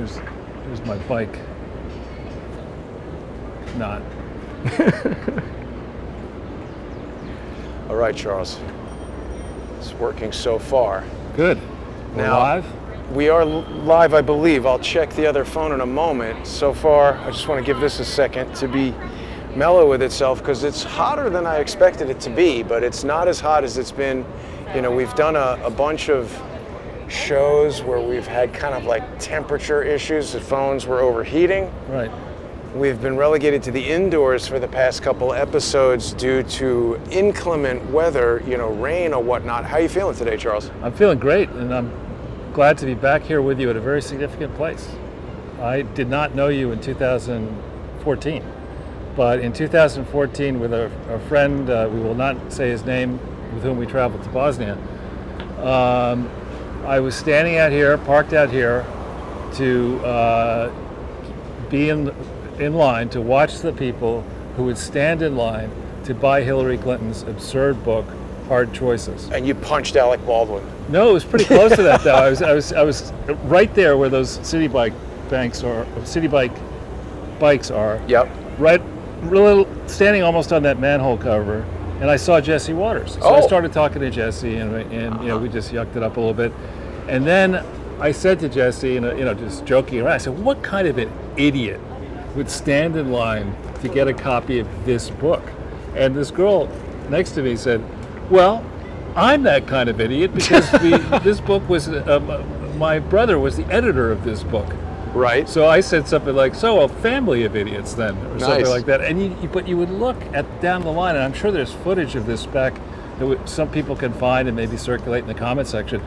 Here's my bike. Not. All right, Charles. It's working so far. Good. We're Now, live? We are live, I believe. I'll check the other phone in a moment. So far, I just want to give this a second to be mellow with itself because it's hotter than I expected it to be, but it's not as hot as it's been. You know, we've done a bunch of shows where we've had kind of like temperature issues. The phones were overheating. Right. We've been relegated to the indoors for the past couple episodes due to inclement weather, you know, rain or whatnot. How are you feeling today, Charles? I'm feeling great, and I'm glad to be back here with you at a very significant place. I did not know you in 2014, but in 2014 with a friend, we will not say his name, with whom we traveled to Bosnia, I was standing out here, parked out here, to be in line to watch the people who would stand in line to buy Hillary Clinton's absurd book, Hard Choices. And you punched Alec Baldwin. No, it was pretty close to that though. I was right there where those city bike bikes are. Yep. Right, standing almost on that manhole cover, and I saw Jesse Waters. So I started talking to Jesse, and you know, we just yucked it up a little bit, and then I said to Jesse, you know, just joking around, I said, "What kind of an idiot would stand in line to get a copy of this book?" And this girl next to me said, "Well, I'm that kind of idiot because this book was, my brother was the editor of this book." Right. So I said something like, "So a family of idiots then," or something Nice. like that. And but you would look down the line, and I'm sure there's footage of this back that some people can find and maybe circulate in the comment section.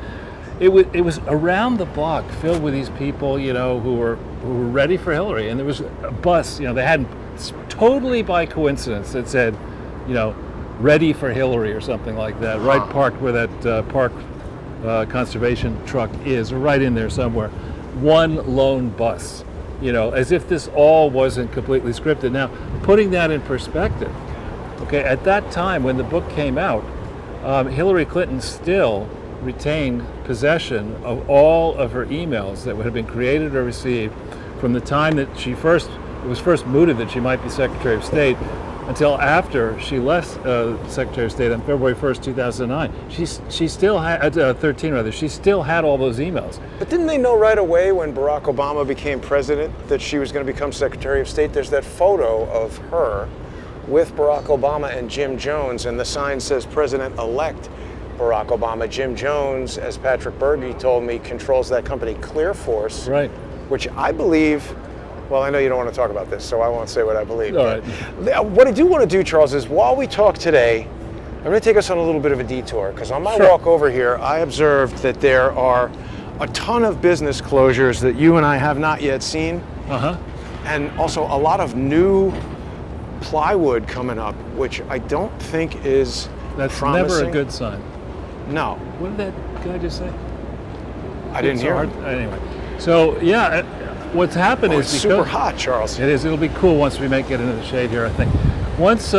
It was around the block filled with these people, you know, who were ready for Hillary, and there was a bus, you know, they had totally by coincidence that said, you know, "Ready for Hillary" or something like that, right parked where that park conservation truck is, or right in there somewhere. One lone bus, you know, as if this all wasn't completely scripted. Now, putting that in perspective, okay, at that time when the book came out, Hillary Clinton still retained possession of all of her emails that would have been created or received from the time that it was first mooted that she might be Secretary of State until after she left Secretary of State on February 1st, 2009. She still had, 13 rather, she still had all those emails. But didn't they know right away when Barack Obama became president that she was going to become Secretary of State? There's that photo of her with Barack Obama and Jim Jones, and the sign says President-elect Barack Obama. Jim Jones, as Patrick Berge told me, controls that company Clear Force, Right. which I believe, well, I know you don't want to talk about this, so I won't say what I believe. All right. What I do want to do, Charles, is while we talk today, I'm going to take us on a little bit of a detour, because on my walk over here, I observed that there are a ton of business closures that you and I have not yet seen, and also a lot of new plywood coming up, which I don't think is That's promising. never a good sign. No. What did that guy just say? I didn't hear hard. him. Anyway, so yeah, what's happened is It's super hot, Charles. It is. It'll be cool once we make it into the shade here, I think. Once,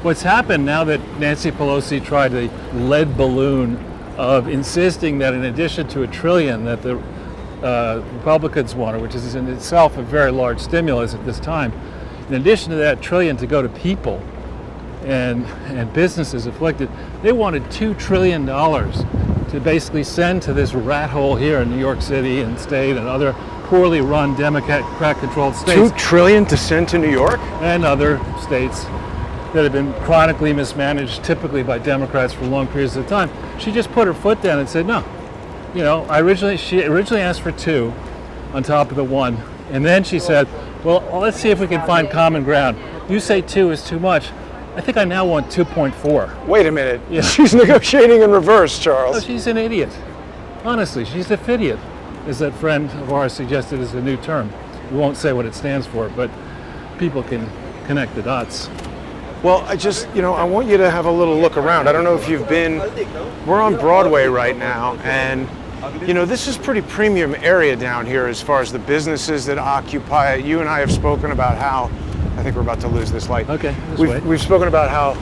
what's happened now that Nancy Pelosi tried the lead balloon of insisting that in addition to $1 trillion that the Republicans wanted, which is in itself a very large stimulus at this time, in addition to that $1 trillion to go to people and businesses afflicted, they wanted $2 trillion to basically send to this rat hole here in New York City and state and other poorly run Democrat-controlled states. $2 trillion to send to New York? And other states that have been chronically mismanaged, typically by Democrats for long periods of time. She just put her foot down and said, no. You know, she originally asked for 2 on top of the 1. And then she said, well, let's see if we can find common ground. You say 2 is too much. I think I now want 2.4. Wait a minute. Yeah. She's negotiating in reverse, Charles. Oh, she's an idiot. Honestly, she's a idiot, as that friend of ours suggested is a new term. We won't say what it stands for, but people can connect the dots. Well, I want you to have a little look around. I don't know if you've been, we're on Broadway right now, and this is pretty premium area down here as far as the businesses that occupy it. You and I have spoken about how, I think we're about to lose this light. Okay, we've spoken about how,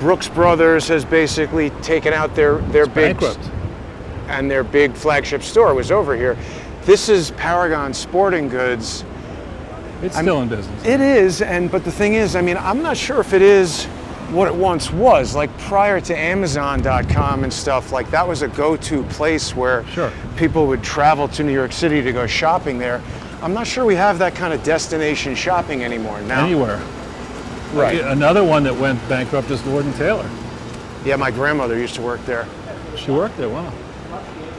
Brooks Brothers has basically taken out their big bankrupt. and their big flagship store was over here. This is Paragon Sporting Goods. It's still in business. It is, but the thing is, I mean, I'm not sure if it is what it once was. Like prior to Amazon.com and stuff, like that was a go-to place where Sure. people would travel to New York City to go shopping there. I'm not sure we have that kind of destination shopping anymore now. Anywhere. Right. Another one that went bankrupt is Lord & Taylor. Yeah, my grandmother used to work there She worked there, wow.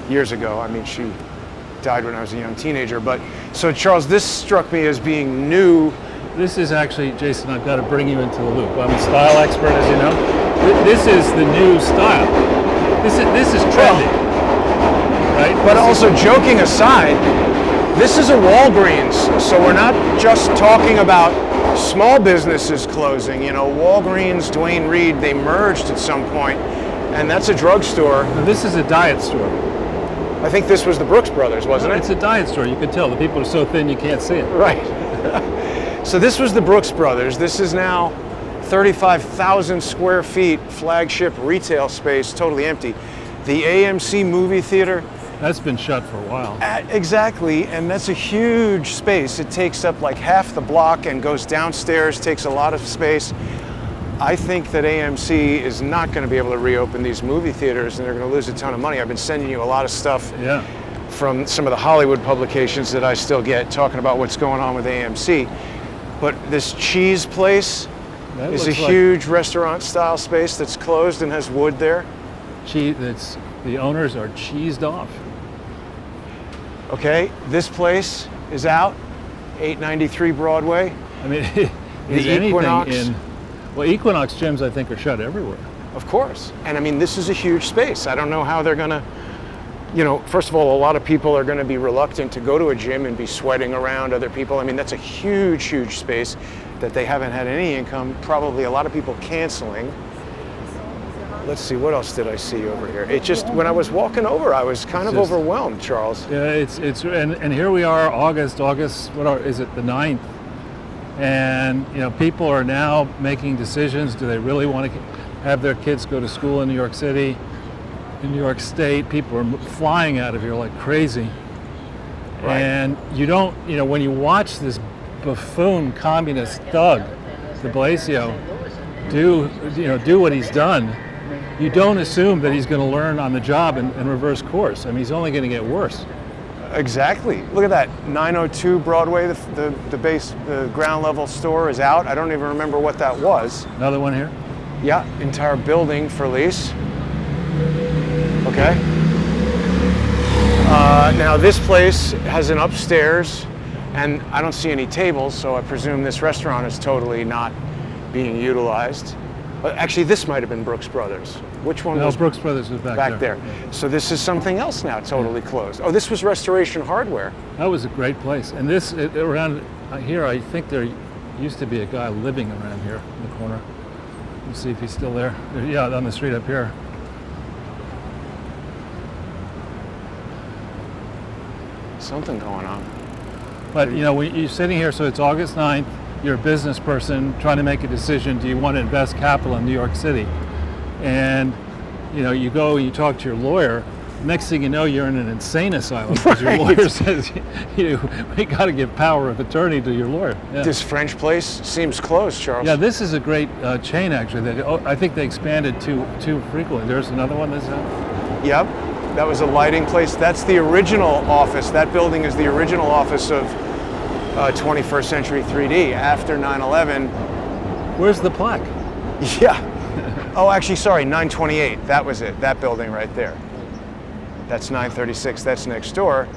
years ago. I mean, she died when I was a young teenager. But so Charles, this struck me as being new. This is actually, Jason, I've got to bring you into the loop. I'm a style expert, as you know. This is the new style. This is trendy, right? But also, joking aside, this is a Walgreens, so we're not just talking about small businesses closing. You know, Walgreens, Duane Reade, they merged at some point, and that's a drugstore. This is a diet store. I think this was the Brooks Brothers, wasn't it? It's a diet store. You can tell the people are so thin you can't see it. Right. So this was the Brooks Brothers. This is now 35,000 square feet, flagship retail space, totally empty. The AMC movie theater. That's been shut for a while. Exactly, and that's a huge space. It takes up like half the block and goes downstairs, takes a lot of space. I think that AMC is not going to be able to reopen these movie theaters, and they're going to lose a ton of money. I've been sending you a lot of stuff from some of the Hollywood publications that I still get talking about what's going on with AMC. But this cheese place is a huge restaurant-style space that's closed and has wood there. The owners are cheesed off. Okay, this place is out, 893 Broadway. I mean, is Equinox. Well, Equinox gyms, I think, are shut everywhere. Of course. And I mean, this is a huge space. I don't know how they're going to, you know, first of all, a lot of people are going to be reluctant to go to a gym and be sweating around other people. I mean, that's a huge, huge space that they haven't had any income. Probably a lot of people canceling. Let's see, what else did I see over here? It just, when I was walking over, I was kind of overwhelmed, Charles. Yeah, and here we are, August, is it the 9th? And, you know, people are now making decisions. Do they really want to have their kids go to school in New York City, in New York State? People are flying out of here like crazy. Right. And you don't, you know, when you watch this buffoon communist thug, de Blasio, do what he's done, you don't assume that he's going to learn on the job and reverse course. I mean, he's only going to get worse. Exactly. Look at that, 902 Broadway, the ground level store is out. I don't even remember what that was. Another one here? Yeah, entire building for lease. Okay. Now this place has an upstairs, and I don't see any tables, so I presume this restaurant is totally not being utilized. Actually, this might have been Brooks Brothers. Which one was? Brooks Brothers was back there. Yeah. So this is something else now, totally closed. Oh, this was Restoration Hardware. That was a great place. And this, around here, I think there used to be a guy living around here in the corner. Let's see if he's still there. Yeah, on the street up here. Something going on. But, you know, when you're sitting here, so it's August 9th, you're a business person trying to make a decision, do you want to invest capital in New York City? And, you know, you go and you talk to your lawyer, next thing you know, you're in an insane asylum because your lawyer says, we got to give power of attorney to your lawyer. Yeah. This French place seems closed, Charles. Yeah, this is a great chain, actually. I think they expanded too frequently. There's another one that's out. Yep, that was a lighting place. That's the original office. That building is the original office of 21st Century 3D after 9/11. Where's the plaque? Yeah. Oh, actually, sorry, 928. That was it. That building right there. That's 936. That's next door.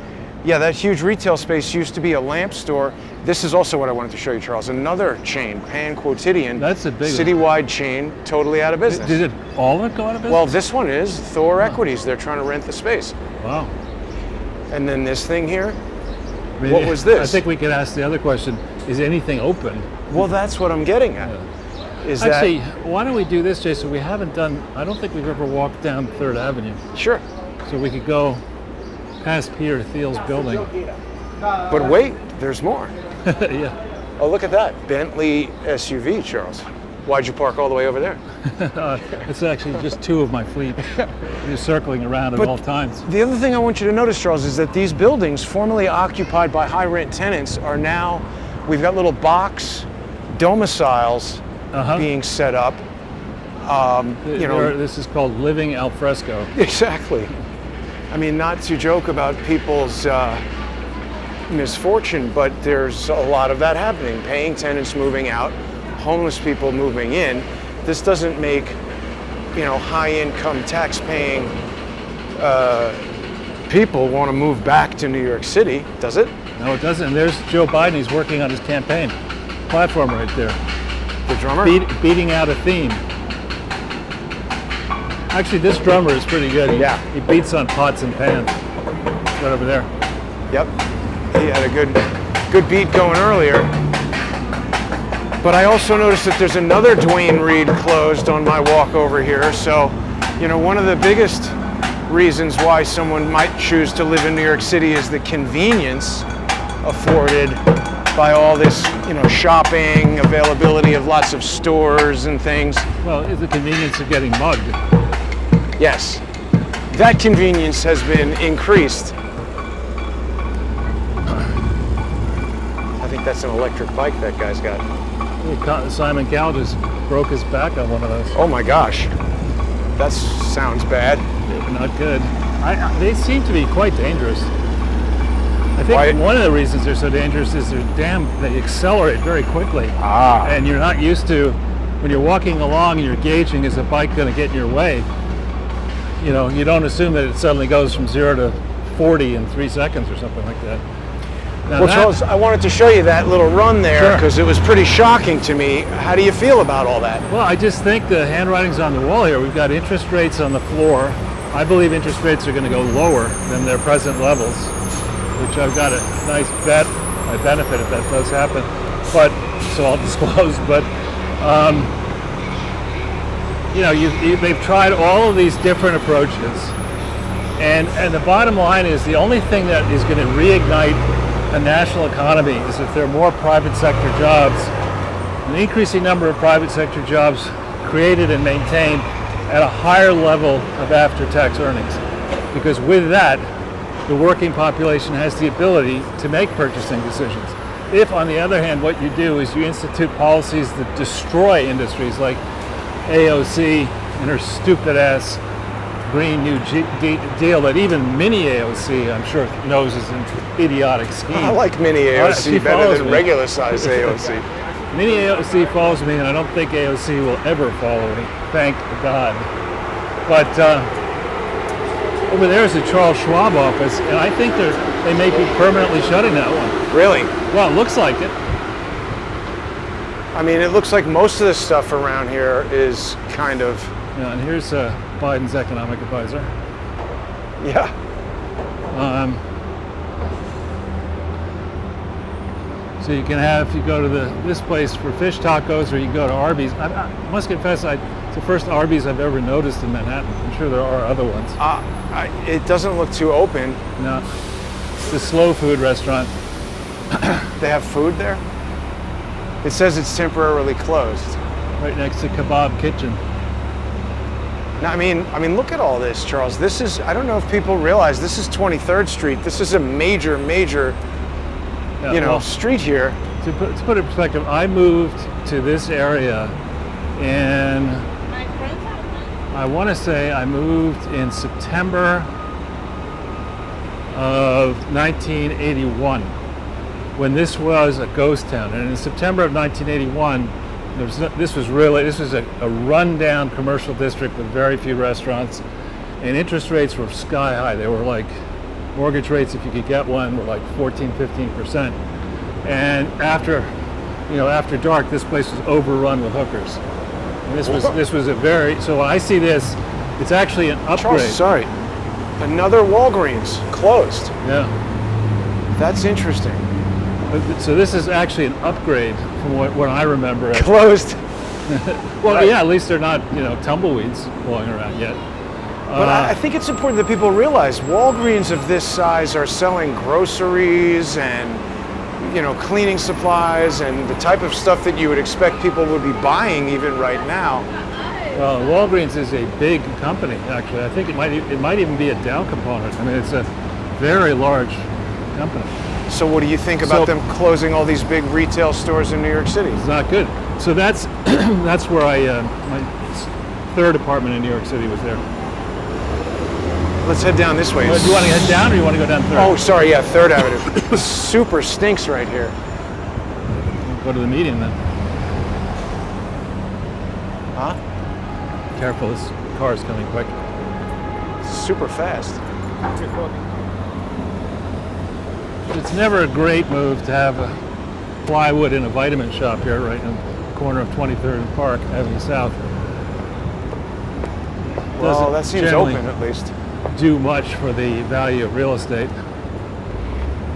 Yeah, that huge retail space used to be a lamp store. This is also what I wanted to show you, Charles. Another chain, Pan Quotidian. That's a big citywide chain, totally out of business. Did all of it go out of business? Well, this one is Thor Equities. They're trying to rent the space. Wow. And then this thing here. What was this? I think we could ask the other question, is anything open? Well, that's what I'm getting at. Yeah. Actually, why don't we do this, Jason? We haven't done, I don't think we've ever walked down 3rd Avenue. Sure. So we could go past Peter Thiel's building. But wait, there's more. Yeah. Oh, look at that. Bentley SUV, Charles. Why'd you park all the way over there? It's actually just two of my fleet. They're circling around at But all times. The other thing I want you to notice, Charles, is that these buildings formerly occupied by high rent tenants are now, we've got little box domiciles being set up. This is called living al fresco. Exactly. I mean, not to joke about people's misfortune, but there's a lot of that happening. Paying tenants moving out, homeless people moving in. This doesn't make, high-income tax-paying people want to move back to New York City, does it? No, it doesn't. And there's Joe Biden. He's working on his campaign platform right there. The drummer? Beating out a theme. Actually, this drummer is pretty good. He beats on pots and pans. Right over there. Yep. He had a good beat going earlier. But I also noticed that there's another Duane Reade closed on my walk over here. So, one of the biggest reasons why someone might choose to live in New York City is the convenience afforded by all this, shopping, availability of lots of stores and things. Well, it's the convenience of getting mugged. Yes, that convenience has been increased. I think that's an electric bike that guy's got. Simon Cowell just broke his back on one of those. Oh my gosh, that sounds bad. Not good. They seem to be quite dangerous. I think one of the reasons they're so dangerous is they accelerate very quickly. And you're not used to, when you're walking along and you're gauging, is a bike going to get in your way? You don't assume that it suddenly goes from 0 to 40 in 3 seconds or something like that. Now Charles, I wanted to show you that little run there because it was pretty shocking to me. How do you feel about all that? Well, I just think the handwriting's on the wall here. We've got interest rates on the floor. I believe interest rates are going to go lower than their present levels, which I've got a nice bet. I benefit if that does happen. But so I'll disclose. But they've tried all of these different approaches, and the bottom line is the only thing that is going to reignite a national economy is if there are more private sector jobs, an increasing number of private sector jobs created and maintained at a higher level of after-tax earnings. Because with that, the working population has the ability to make purchasing decisions. If, on the other hand, what you do is you institute policies that destroy industries like AOC and her stupid-ass Green New Deal that even Mini AOC, I'm sure, knows is an idiotic scheme. I like Mini AOC better than regular size AOC. Mini AOC follows me, and I don't think AOC will ever follow me. Thank God. But over there is the Charles Schwab office, and I think they may be permanently shutting that one. Really? Well, it looks like it. I mean, it looks like most of the stuff around here is kind of... Yeah, and here's Biden's economic advisor. Yeah. So you can have, if you go to this place for fish tacos, or you can go to Arby's. I must confess, it's the first Arby's I've ever noticed in Manhattan. I'm sure there are other ones. It doesn't look too open. No. It's a slow food restaurant. They have food there? It says it's temporarily closed. Right next to Kebab Kitchen. Now, I mean, look at all this, Charles. This is, I don't know if people realize, this is 23rd Street. This is a major, street here. To put it in perspective, I moved to this area in, I want to say I moved in September of 1981, when this was a ghost town. And in September of 1981, this was a rundown commercial district with very few restaurants, and interest rates were sky high. They were like, mortgage rates, if you could get one, were like 14-15%. And after dark, this place was overrun with hookers. And this was a very, so when I see this, it's actually an upgrade. Charles, sorry, another Walgreens closed. Yeah. That's interesting. So this is actually an upgrade from what I remember. Closed. Well, right. Yeah, at least they're not, tumbleweeds blowing around yet. But I think it's important that people realize Walgreens of this size are selling groceries and, cleaning supplies and the type of stuff that you would expect people would be buying even right now. Well, Walgreens is a big company, actually. I think it might even be a Dow component. I mean, it's a very large company. So what do you think about them closing all these big retail stores in New York City? It's not good. So that's where my third apartment in New York City was there. Let's head down this way. Do you want to head down or you want to go down Third? Oh, sorry, yeah, 3rd Avenue. Super stinks right here. We'll go to the median then. Huh? Careful, this car is coming quick. Super fast. It's never a great move to have a plywood in a vitamin shop here, right in the corner of 23rd and Park Avenue South. Well, that seems open at least. Do much for the value of real estate.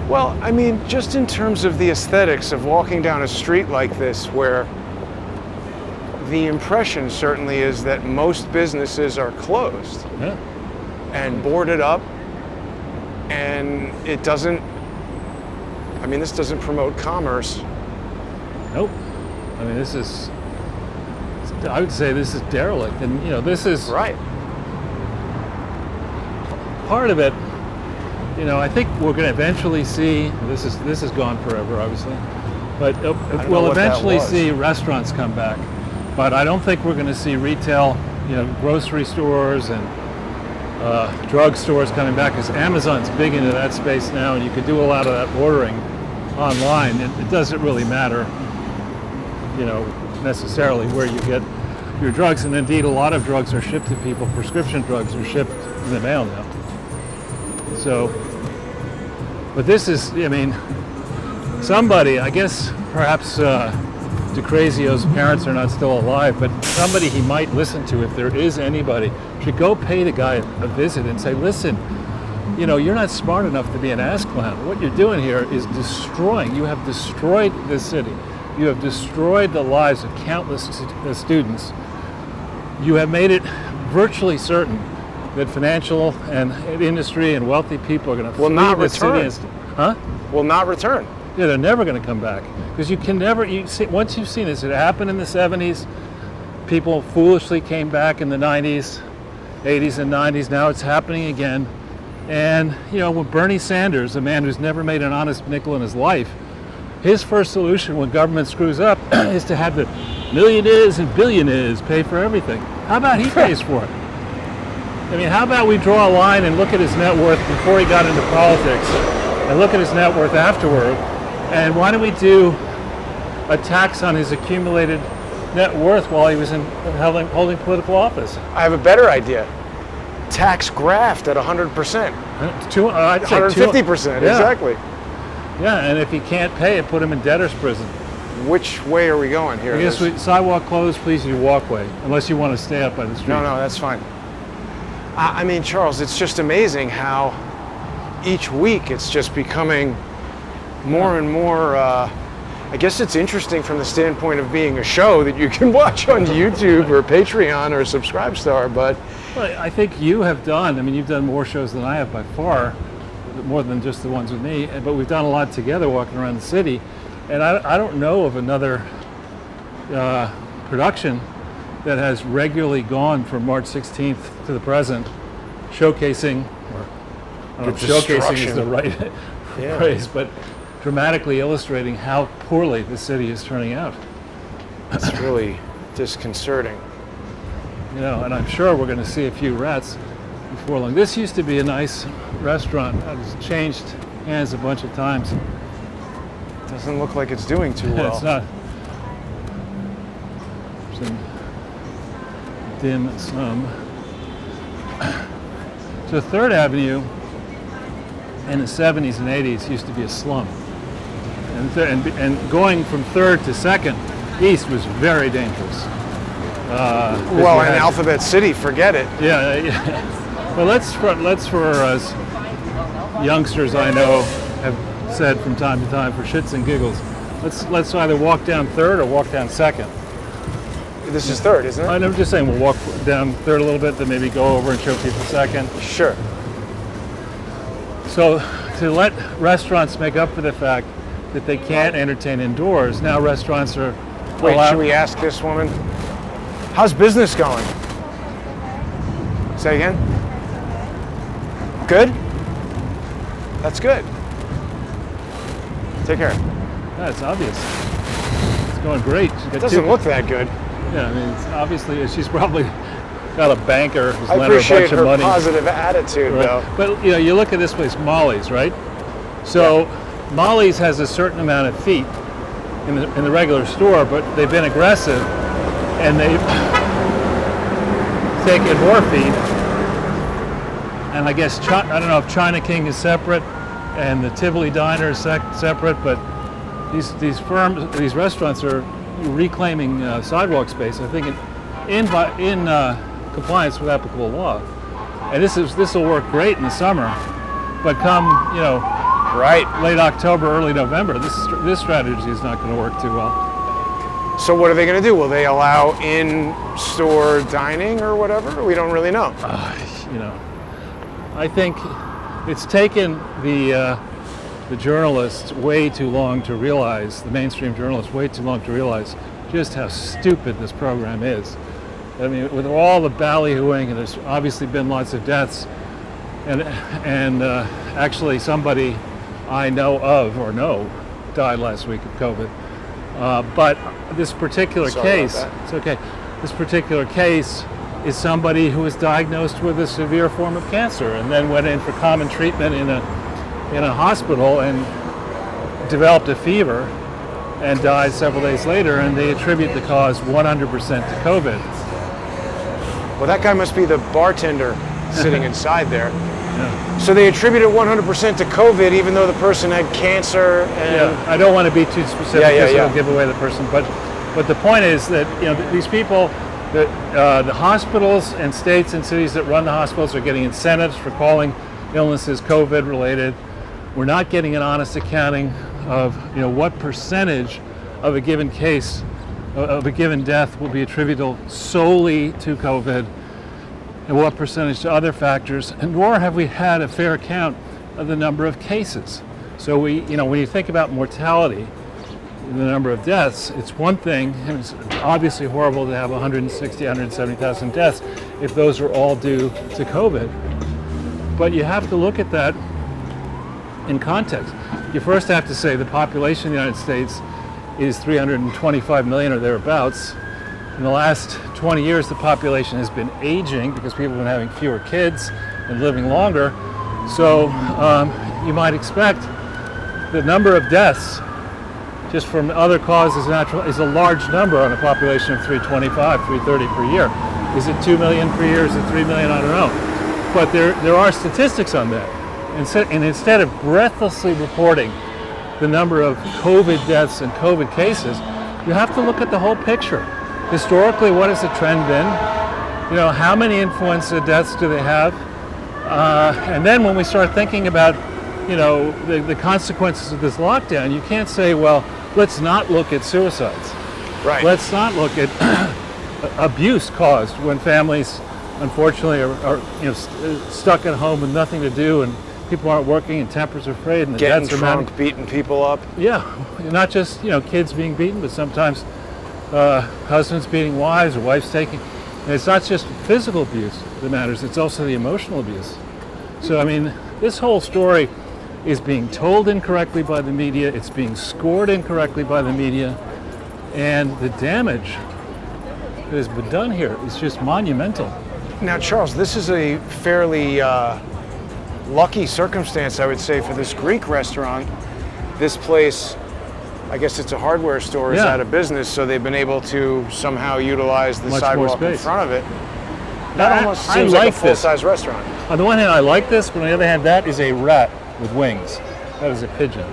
Well, I mean, just in terms of the aesthetics of walking down a street like this, where the impression certainly is that most businesses are closed and boarded up, and it doesn't, this doesn't promote commerce. Nope. I mean, I would say this is derelict, and this is right. Part of it. I think we're going to eventually see. This is gone forever, obviously, but we'll eventually see restaurants come back. But I don't think we're going to see retail, grocery stores and drug stores coming back, because Amazon's big into that space now, and you could do a lot of that ordering online. It doesn't really matter, necessarily where you get your drugs, and indeed a lot of drugs are shipped to people. Prescription drugs are shipped in the mail now. So, but this is, somebody, I guess perhaps DeCrazio's parents are not still alive, but somebody he might listen to, if there is anybody, should go pay the guy a visit and say, listen, you're not smart enough to be an ass clown. What you're doing here is you have destroyed this city. You have destroyed the lives of countless students. You have made it virtually certain that financial and industry and wealthy people are going to will not return. Will not return. Yeah, they're never going to come back, because you can never. Once you've seen this, it happened in the 70s. People foolishly came back in the 90s, 80s, and 90s. Now it's happening again. And when Bernie Sanders, a man who's never made an honest nickel in his life, his first solution when government screws up is to have the millionaires and billionaires pay for everything. How about he pays for it? How about we draw a line and look at his net worth before he got into politics, and look at his net worth afterward, and why don't we do a tax on his accumulated net worth while he was holding political office? I have a better idea. Tax graft at 100%. I'd say 150%, exactly. Yeah, and if he can't pay it, put him in debtor's prison. Which way are we going here? I guess sidewalk closed, please use walkway, unless you want to stay up by the street. No, that's fine. Charles, it's just amazing how each week it's just becoming more and more, I guess it's interesting from the standpoint of being a show that you can watch on YouTube or Patreon or Subscribestar, but... Well, I think you have done, you've done more shows than I have by far, more than just the ones with me, but we've done a lot together walking around the city, and I don't know of another production that has regularly gone from March 16th to the present, showcasing, or I don't know if showcasing is the right phrase, but dramatically illustrating how poorly the city is turning out. It's really disconcerting. And I'm sure we're going to see a few rats before long. This used to be a nice restaurant. It's changed hands a bunch of times. Doesn't look like it's doing too well. It's not. Some dim sum. So 3rd Avenue in the 70s and 80s used to be a slum. And going from 3rd to 2nd east was very dangerous. Well, in Alphabet City, forget it. Yeah. Well, let's for us youngsters I know have said from time to time, for shits and giggles, let's either walk down 3rd or walk down 2nd. This is 3rd, isn't it? I'm just saying we'll walk down 3rd a little bit, then maybe go over and show people 2nd. Sure. So to let restaurants make up for the fact that they can't entertain indoors. Now restaurants are Wait, allowed. should we ask this woman? How's business going? Say again? Good? That's good. Take care. Yeah, it's obvious. It's going great. She's got It doesn't look that good. Yeah, I mean, it's obviously she's probably got a banker who's I lent her a appreciate bunch her of money. positive attitude, Right. though. But you look at this place, Molly's, right? So Molly's has a certain amount of feet in the regular store, but they've been aggressive and they've taken more feet. And I guess I don't know if China King is separate and the Tivoli Diner is separate, but these restaurants are reclaiming sidewalk space, I think, in compliance with applicable law. And this will work great in the summer, but come Right. late October, early November, this strategy is not going to work too well. So what are they going to do? Will they allow in-store dining or whatever? We don't really know. I think it's taken the journalists way too long to realize, the mainstream journalists way too long to realize just how stupid this program is. I mean, with all the ballyhooing, and there's obviously been lots of deaths, and actually somebody I know died last week of COVID. But this particular case, it's okay. This particular case is somebody who was diagnosed with a severe form of cancer and then went in for common treatment in a hospital and developed a fever and died several days later, and they attribute the cause 100% to COVID. Well, that guy must be the bartender sitting inside there. Yeah. So they attribute it 100% to COVID, even though the person had cancer. And Yeah, I don't want to be too specific because it'll give away the person, but the point is that these people, the hospitals and states and cities that run the hospitals are getting incentives for calling illnesses COVID related. We're not getting an honest accounting of what percentage of a given case, of a given death, will be attributable solely to COVID, and what percentage to other factors, and nor have we had a fair count of the number of cases. So when you think about mortality, the number of deaths, it's one thing, and it's obviously horrible to have 160, 170,000 deaths if those are all due to COVID. But you have to look at that in context. You first have to say the population of the United States is 325 million or thereabouts. In the last 20 years, the population has been aging because people have been having fewer kids and living longer. So you might expect the number of deaths just from other causes is a large number on a population of 325, 330 per year. Is it 2 million per year? Is it 3 million? I don't know. But there are statistics on that. And instead of breathlessly reporting the number of COVID deaths and COVID cases, you have to look at the whole picture. Historically, what has the trend been? How many influenza deaths do they have? And then when we start thinking about, the consequences of this lockdown, you can't say, well, let's not look at suicides. Right. Let's not look at abuse caused when families, unfortunately, are stuck at home with nothing to do, and people aren't working, and tempers are frayed, and the getting deaths are drunk, beating people up. Yeah, not just kids being beaten, but sometimes husbands beating wives or wives taking. And it's not just physical abuse that matters; it's also the emotional abuse. So I mean, this whole story is being told incorrectly by the media. It's being scored incorrectly by the media, and the damage that has been done here is just monumental. Now, Charles, this is a fairly lucky circumstance, I would say, for this Greek restaurant. This place, I guess it's a hardware store, is out of business, so they've been able to somehow utilize the sidewalk in front of it. That almost seems like a full-size restaurant. On the one hand, I like this, but on the other hand, that is a rat with wings. That is a pigeon.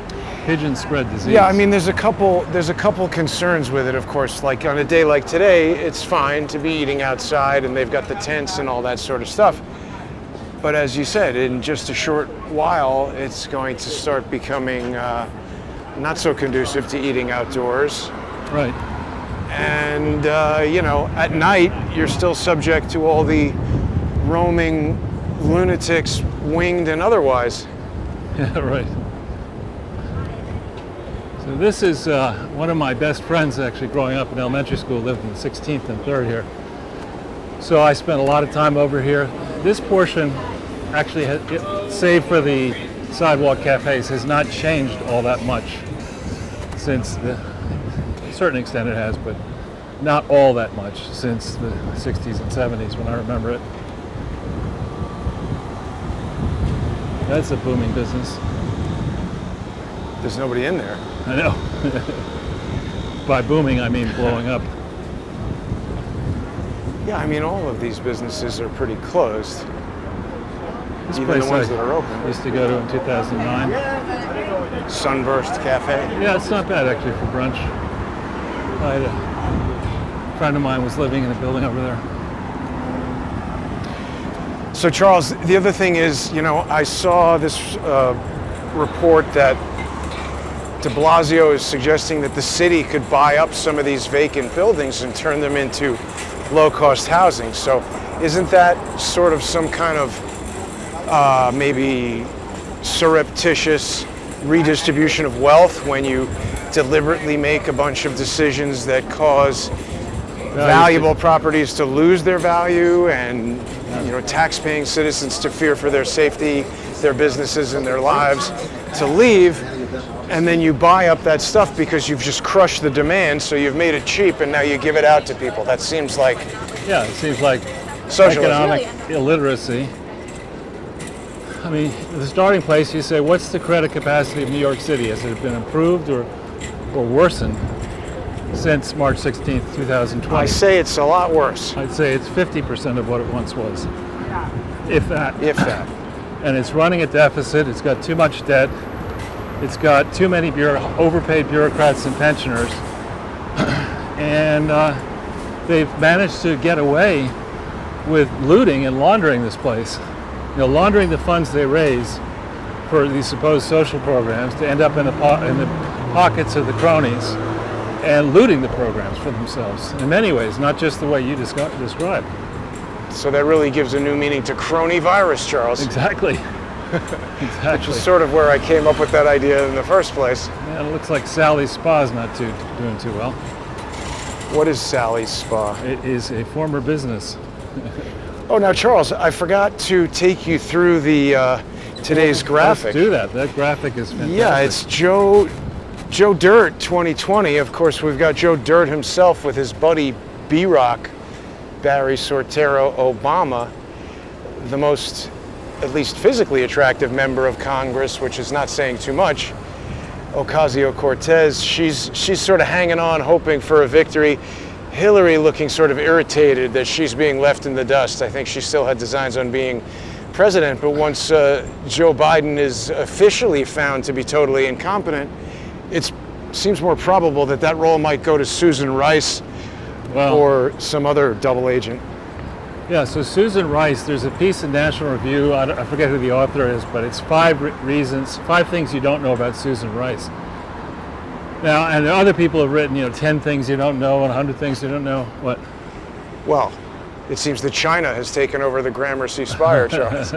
Pigeon spread disease. Yeah, I mean, there's a couple concerns with it, of course. Like on a day like today, it's fine to be eating outside, and they've got the tents and all that sort of stuff. But as you said, in just a short while, it's going to start becoming not so conducive to eating outdoors. Right. And, at night, you're still subject to all the roaming lunatics, winged and otherwise. Yeah, right. So this is one of my best friends actually growing up in elementary school, lived in 16th and 3rd here. So I spent a lot of time over here. This portion actually, save for the sidewalk cafes, has not changed all that much since to a certain extent it has, but not all that much since the 60s and 70s when I remember it. That's a booming business. There's nobody in there. I know. By booming, I mean blowing up. Yeah, I mean, all of these businesses are pretty closed. This Even place the ones I that are open. used to go to in 2009. Sunburst Cafe. Yeah, it's not bad actually for brunch. I had a friend of mine was living in a building over there. So Charles, the other thing is, you know, I saw this report that de Blasio is suggesting that the city could buy up some of these vacant buildings and turn them into low-cost housing. So isn't that sort of some kind of maybe surreptitious redistribution of wealth when you deliberately make a bunch of decisions that cause valuable properties to lose their value and, you know, tax-paying citizens to fear for their safety, their businesses and their lives to leave, and then you buy up that stuff because you've just crushed the demand, so you've made it cheap and now you give it out to people. That seems like it seems like socialism. Economic illiteracy. I mean, the starting place, you say, what's the credit capacity of New York City? Has it been improved or worsened since March 16th, 2020? I say it's a lot worse. I'd say it's 50% of what it once was, if that. If that. And it's running a deficit. It's got too much debt. It's got too many overpaid bureaucrats and pensioners. And they've managed to get away with looting and laundering this place. You know, laundering the funds they raise for these supposed social programs to end up in the pockets of the cronies and looting the programs for themselves in many ways, not just the way you described. So that really gives a new meaning to crony virus, Charles. Exactly. Exactly. Which is sort of where I came up with that idea in the first place. Yeah, it looks like Sally's Spa's not doing too well. What is Sally's Spa? It is a former business. Oh, now Charles, I forgot to take you through the today's graphic. Let's do that. That graphic is fantastic. Yeah, it's Joe Dirt 2020. Of course, we've got Joe Dirt himself with his buddy B-Rock, Barry Soetoro Obama, the most, at least physically attractive member of Congress, which is not saying too much. Ocasio-Cortez, she's sort of hanging on, hoping for a victory. Hillary looking sort of irritated that she's being left in the dust. I think she still had designs on being president, but once Joe Biden is officially found to be totally incompetent, it seems more probable that that role might go to Susan Rice or some other double agent. Yeah, so Susan Rice, there's a piece in National Review, I forget who the author is, but it's 5 things you don't know about Susan Rice. Now, and other people have written, 10 things you don't know and 100 things you don't know. What? Well, it seems that China has taken over the Gramercy Spire, Charles,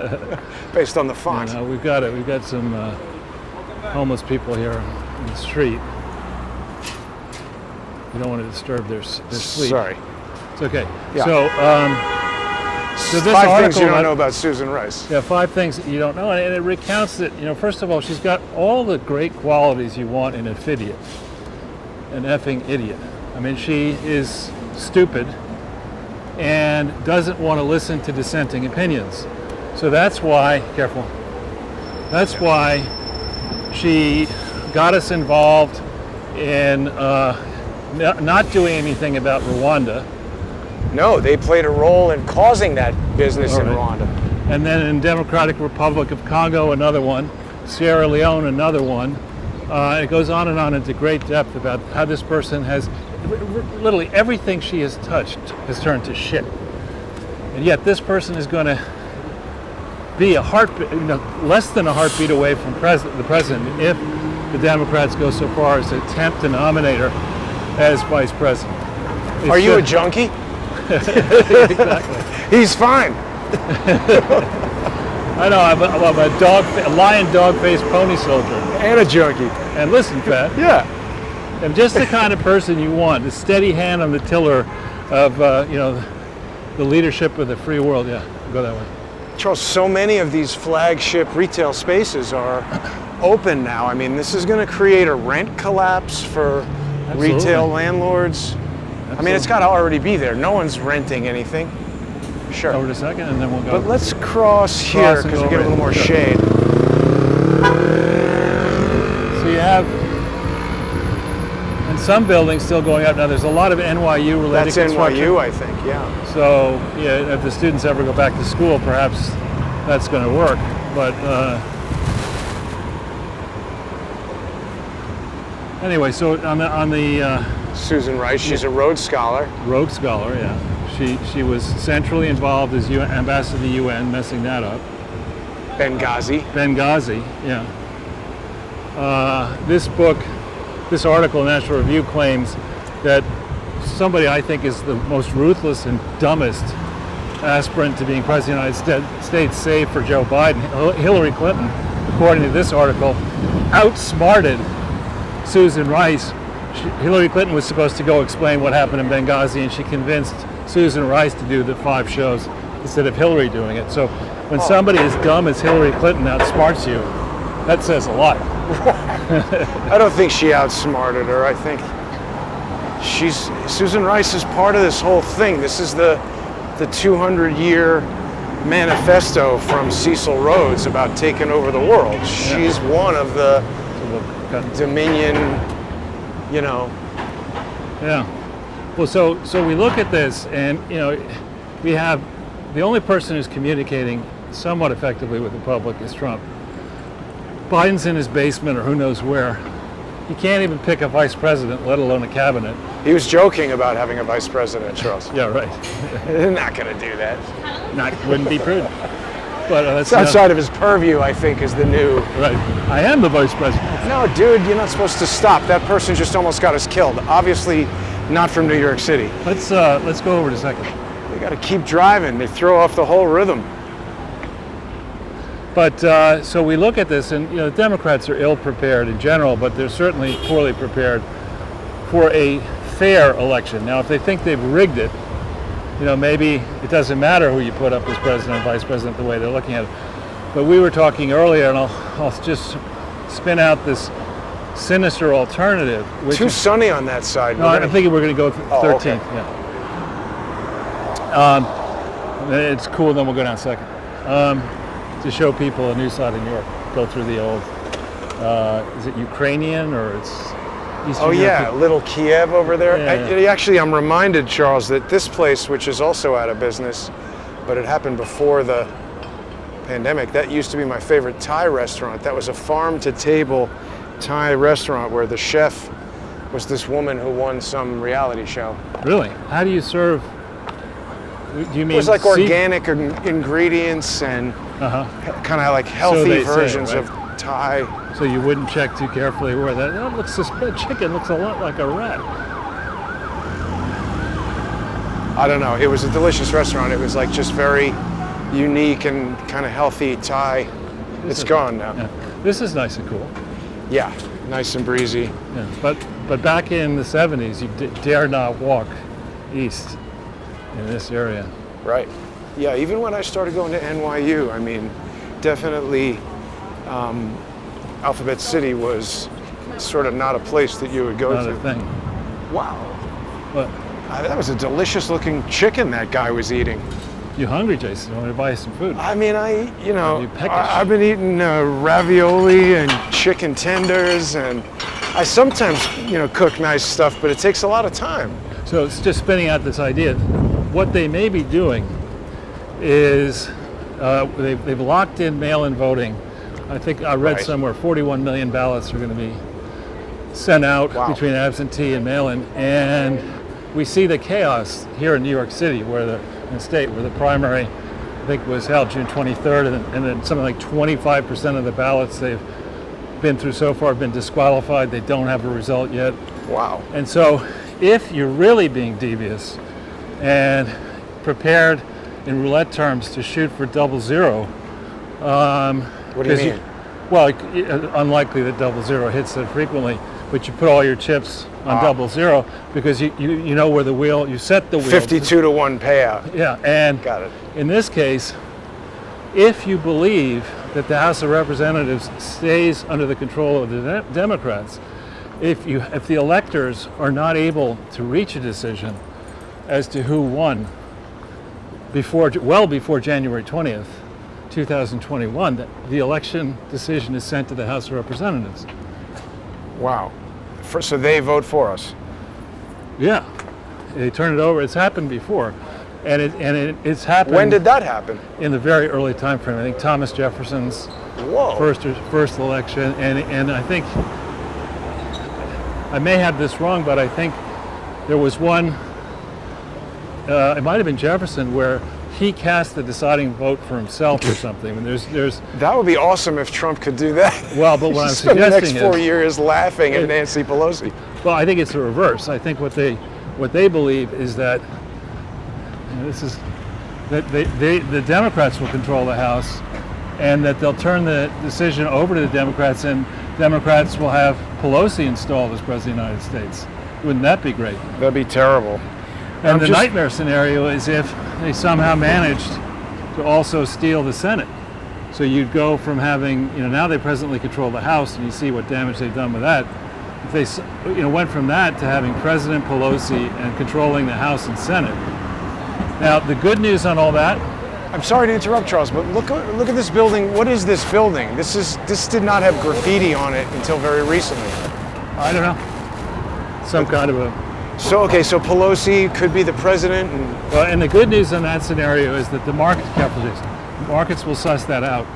based on the font. Yeah, no, we've got it. We've got some homeless people here in the street. We don't want to disturb their sleep. Sorry. It's okay. Yeah. So this 5 things you don't know about Susan Rice. Yeah, 5 things that you don't know, and it recounts that, first of all, she's got all the great qualities you want in an idiot, an effing idiot. I mean, she is stupid and doesn't want to listen to dissenting opinions. So that's why, careful, that's why she got us involved in not doing anything about Rwanda. No, they played a role in causing that business in Rwanda. And then in Democratic Republic of Congo, another one. Sierra Leone, another one. It goes on and on into great depth about how this person has, literally everything she has touched has turned to shit. And yet this person is going to be a heartbeat, less than a heartbeat away from the president if the Democrats go so far as to attempt to nominate her as vice president. Are you a junkie? Exactly. He's fine. I know, I'm a lion dog-faced pony soldier. And a junkie. And listen, Pat. Yeah. I'm just the kind of person you want, a steady hand on the tiller of, the leadership of the free world. Yeah, go that way. Charles, so many of these flagship retail spaces are open now. I mean, this is going to create a rent collapse for Absolutely. retail landlords. Absolutely. I mean, it's got to already be there. No one's renting anything. Sure. Over to second, and then we'll go. But let's cross here and because go we get a right. little more Sure. shade. So you have, in some buildings still going up. Now there's a lot of NYU related That's construction. NYU, I think, yeah. So yeah, if the students ever go back to school, perhaps that's going to work. But anyway, so on the Susan Rice, she's a Rhodes Scholar. Rhodes Scholar, yeah. She was centrally involved as ambassador to the UN, messing that up. Benghazi. Benghazi, yeah. This article in National Review claims that somebody I think is the most ruthless and dumbest aspirant to being president of the United States, save for Joe Biden, Hillary Clinton, according to this article, outsmarted Susan Rice. Hillary Clinton was supposed to go explain what happened in Benghazi, and she convinced Susan Rice to do the 5 shows instead of Hillary doing it. So when somebody as dumb as Hillary Clinton outsmarts you, that says a lot. I don't think she outsmarted her. I think Susan Rice is part of this whole thing. This is the 200-year manifesto from Cecil Rhodes about taking over the world. She's one of the Dominion, Yeah. Well, so we look at this, and we have the only person who's communicating somewhat effectively with the public is Trump. Biden's in his basement or who knows where. He can't even pick a vice president, let alone a cabinet. He was joking about having a vice president, Charles. Yeah, right. They're not going to do that. Wouldn't be prudent. But It's outside of his purview, I think, is the new. Right. I am the vice president. No, dude, you're not supposed to stop. That person just almost got us killed. Obviously, not from New York City. Let's go over to second. They got to keep driving. They throw off the whole rhythm. But so we look at this, and the Democrats are ill prepared in general, but they're certainly poorly prepared for a fair election. Now, if they think they've rigged it, maybe it doesn't matter who you put up as president and vice president the way they're looking at it. But we were talking earlier, and I'll just spin out this sinister alternative. Which Too is, sunny on that side. no, I'm thinking we're going to go 13th. Okay. Yeah. It's cool. Then we'll go down second. To show people a new side of New York. Go through the old. Is it Ukrainian or it's Eastern? Oh yeah, European? little Kiev over there. Yeah. Actually, I'm reminded, Charles, that this place, which is also out of business, but it happened before the pandemic, that used to be my favorite Thai restaurant. That was a farm-to-table Thai restaurant where the chef was this woman who won some reality show. Really? How do you serve? Do you mean It was like sea- organic ingredients and kind of like So healthy they say, versions right? of Thai. So you wouldn't check too carefully where that looks. That chicken looks a lot like a rat. I don't know. It was a delicious restaurant. It was like just very unique and kind of healthy Thai. It's gone now. Yeah. This is nice and cool. Yeah, nice and breezy. Yeah. But back in the 70s, you dare not walk east in this area. Right. Yeah, even when I started going to NYU, I mean, definitely Alphabet City was sort of not a place that you would go Not to. a thing. Wow. But That was a delicious looking chicken that guy was eating. you hungry, Jason? You want to buy you some food? I mean, You peckish. I've been eating ravioli and chicken tenders, and I sometimes, cook nice stuff, but it takes a lot of time. So it's just spinning out this idea. What they may be doing is they've locked in mail-in voting. I think I read Right. somewhere 41 million ballots are going to be sent out Wow. between absentee and mail-in, and we see the chaos here in New York City, where the primary, I think, was held June 23rd, and then something like 25% of the ballots they've been through so far have been disqualified. They don't have a result yet. Wow. And so if you're really being devious and prepared in roulette terms to shoot for 000, What do you mean? well, unlikely that 000 hits so frequently, but you put all your chips on 00 because you know where the wheel, you set the wheel. 52-to-1 payout. Yeah, and Got it. in this case, if you believe that the House of Representatives stays under the control of the Democrats, if the electors are not able to reach a decision as to who won well before January 20th, 2021, the election decision is sent to the House of Representatives. Wow. So they vote for us. Yeah, they turn it over. It's happened before, and it's happened. When did that happen? In the very early time frame. I think Thomas Jefferson's first election, and I think I may have this wrong, but I think there was one. It might have been Jefferson where he cast the deciding vote for himself or something. And there's that would be awesome if Trump could do that. Well, but what I'm spend the suggesting next 4 years laughing at Nancy Pelosi. Well, I think it's the reverse. I think what they believe is that the Democrats will control the House, and that they'll turn the decision over to the Democrats, and Democrats will have Pelosi installed as President of the United States. Wouldn't that be great? That'd be terrible. And the nightmare scenario is if they somehow managed to also steal the Senate. So you'd go from having, now they presently control the House, and you see what damage they've done with that. If they, went from that to having President Pelosi and controlling the House and Senate. Now, the good news on all that. I'm sorry to interrupt, Charles, but look at this building. What is this building? This did not have graffiti on it until very recently. I don't know. Some kind of a. So Pelosi could be the president. And the good news in that scenario is that the markets will suss that out.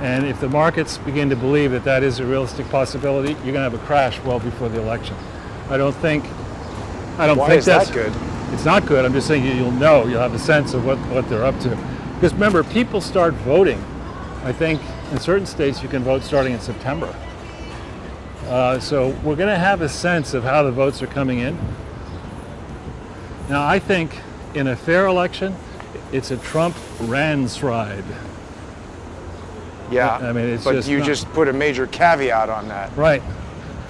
And if the markets begin to believe that that is a realistic possibility, you're going to have a crash well before the election. I don't think that's good? It's not good. I'm just saying you'll have a sense of what they're up to. Because remember, people start voting. I think in certain states you can vote starting in September. So we're going to have a sense of how the votes are coming in. Now, I think in a fair election, it's a Trump landslide. Yeah, I mean, it's but you just put a major caveat on that. Right.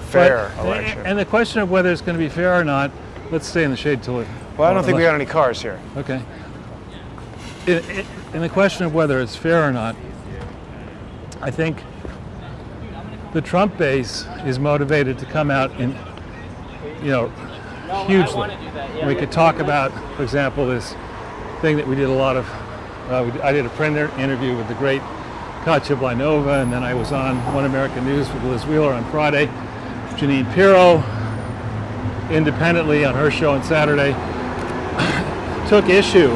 Fair election. And the question of whether it's going to be fair or not, let's stay in the shade till it. Well, I don't think we got any cars here. Okay. In the question of whether it's fair or not, I think the Trump base is motivated to come out in, hugely. We could talk about, for example, this thing that we did a lot of. I did a print interview with the great Katya Blainova, and then I was on One American News with Liz Wheeler on Friday. Janine Pirro, independently on her show on Saturday, took issue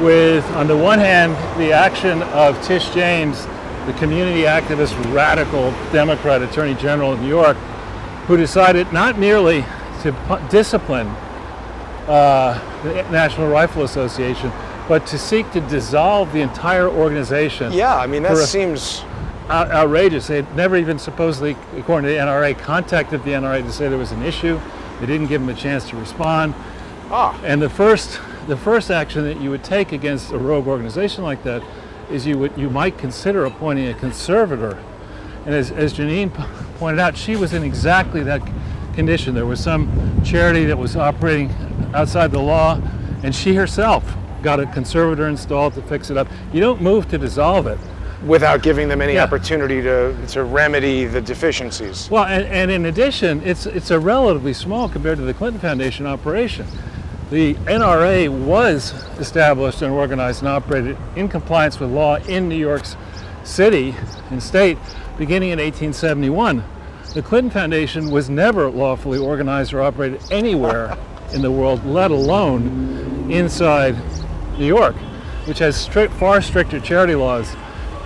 with, on the one hand, the action of Tish James, the community activist, radical Democrat Attorney General of New York, who decided not merely to discipline the National Rifle Association, but to seek to dissolve the entire organization. Yeah, I mean, that seems outrageous. They had never even supposedly, according to the NRA, contacted the NRA to say there was an issue. They didn't give them a chance to respond. And the first action that you would take against a rogue organization like that is you might consider appointing a conservator. And as Janine pointed out, she was in exactly that condition. There was some charity that was operating outside the law, and she herself got a conservator installed to fix it up. You don't move to dissolve it without giving them any opportunity to remedy the deficiencies. Well, and in addition, it's a relatively small compared to the Clinton Foundation operation. The NRA was established and organized and operated in compliance with law in New York City and state beginning in 1871. The Clinton Foundation was never lawfully organized or operated anywhere in the world, let alone inside New York, which has far stricter charity laws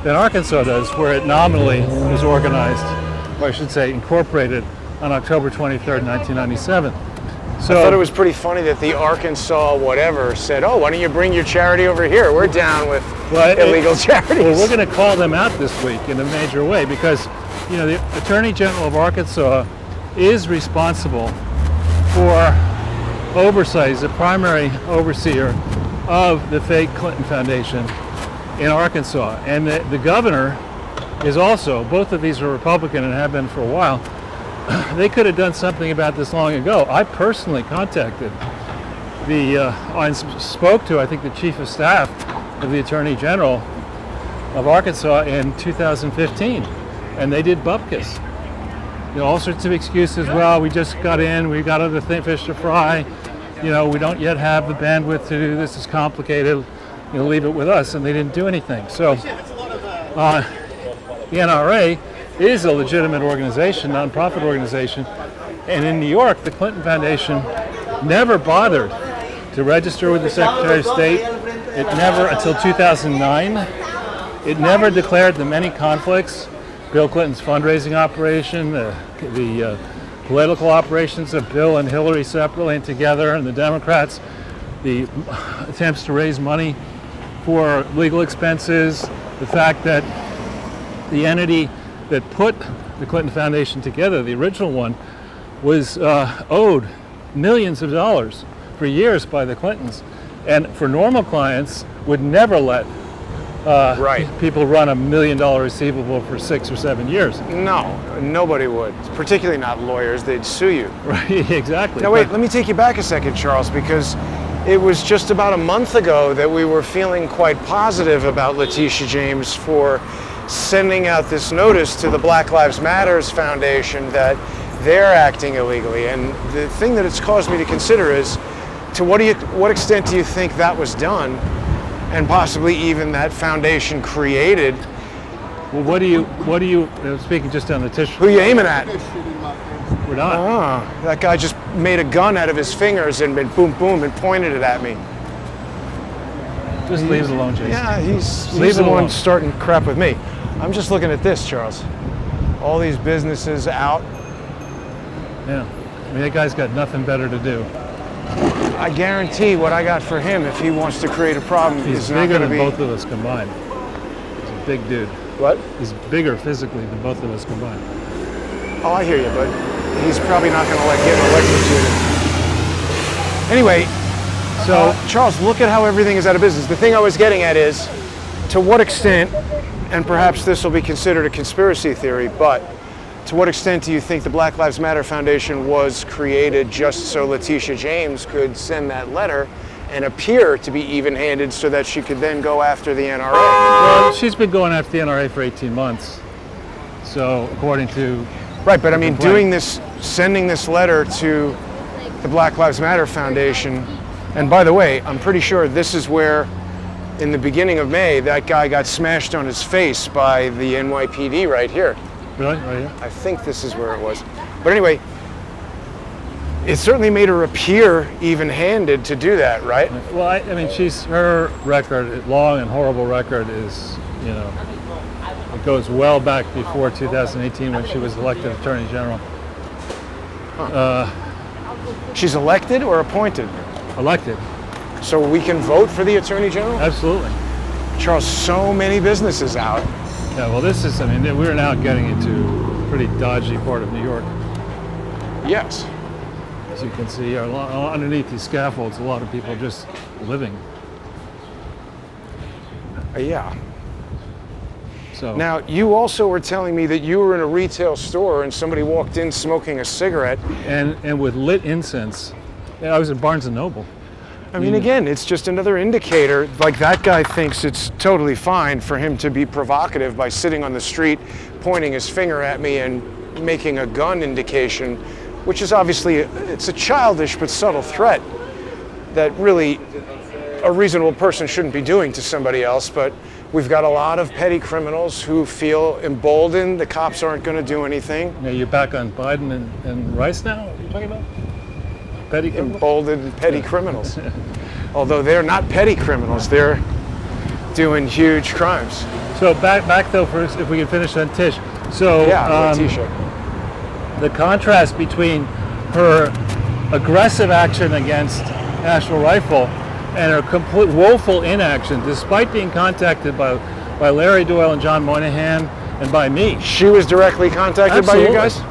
than Arkansas does, where it nominally was organized, or I should say incorporated, on October 23rd, 1997. So I thought it was pretty funny that the Arkansas whatever said, "Oh, why don't you bring your charity over here? We're down with illegal charities." Well, we're going to call them out this week in a major way because, the Attorney General of Arkansas is responsible for oversight. He's the primary overseer of the fake Clinton Foundation in Arkansas. And the governor is also, both of these are Republican and have been for a while, they could have done something about this long ago. I personally contacted and spoke to, I think, the chief of staff of the Attorney General of Arkansas in 2015, and they did bupkis. All sorts of excuses. Well, we just got in, we got other fish to fry. We don't yet have the bandwidth to do this. It's complicated. Leave it with us, and they didn't do anything. So, the NRA is a legitimate organization, nonprofit organization, and in New York, the Clinton Foundation never bothered to register with the Secretary of State. It never, until 2009, it never declared the many conflicts. Bill Clinton's fundraising operation, the political operations of Bill and Hillary separately and together, and the Democrats, the attempts to raise money for legal expenses, the fact that the entity that put the Clinton Foundation together, the original one, was owed millions of dollars for years by the Clintons, and for normal clients would never let people run $1 million receivable for 6 or 7 years. No, nobody would, particularly not lawyers. They'd sue you. Right, exactly. Now wait, let me take you back a second, Charles, because it was just about a month ago that we were feeling quite positive about Letitia James for sending out this notice to the Black Lives Matters Foundation that they're acting illegally. And the thing that it's caused me to consider is, to what extent do you think that was done, and possibly even that foundation created? Well, what do you speaking just on the tissue? Who are you aiming at? We're not. That guy just made a gun out of his fingers and been boom, boom, and pointed it at me. Just leave it alone, Jason. Yeah, he's the one starting crap with me. I'm just looking at this, Charles. All these businesses out. Yeah, that guy's got nothing better to do. I guarantee what I got for him, if he wants to create a problem, he's is not bigger going to than be... both of us combined. He's a big dude. What? He's bigger physically than both of us combined. Oh, I hear you, but he's probably not going to like getting electrocuted. Anyway, so Charles, look at how everything is out of business. The thing I was getting at is, to what extent, and perhaps this will be considered a conspiracy theory, but to what extent do you think the Black Lives Matter Foundation was created just so Letitia James could send that letter and appear to be even-handed so that she could then go after the NRA? Well, she's been going after the NRA for 18 months. So, according to... Right, but I mean, sending this letter to the Black Lives Matter Foundation, and by the way, I'm pretty sure this is where, in the beginning of May, that guy got smashed on his face by the NYPD right here. Really? Right here? I think this is where it was. But anyway, it certainly made her appear even-handed to do that, right? Well, I mean, her record, long and horrible record, is, it goes well back before 2018 when she was elected Attorney General. She's elected or appointed? Elected. So we can vote for the Attorney General? Absolutely. Charles, so many businesses out. Yeah, well, we're now getting into a pretty dodgy part of New York. Yes. As you can see, underneath these scaffolds, a lot of people just living. Yeah. So now, you also were telling me that you were in a retail store and somebody walked in smoking a cigarette. And with lit incense. Yeah, I was at Barnes & Noble. I mean, again, it's just another indicator. Like, that guy thinks it's totally fine for him to be provocative by sitting on the street, pointing his finger at me and making a gun indication, which is obviously, it's a childish but subtle threat that really a reasonable person shouldn't be doing to somebody else. But we've got a lot of petty criminals who feel emboldened. The cops aren't going to do anything. Yeah, you're back on Biden and Rice now? What are you talking about? Petty criminals? Emboldened petty criminals. Although they're not petty criminals, they're doing huge crimes. So back though, first, if we can finish on Tish. So yeah, Letitia. The contrast between her aggressive action against National Rifle and her complete woeful inaction, despite being contacted by Larry Doyle and John Moynihan and by me. She was directly contacted Absolutely. by you guys?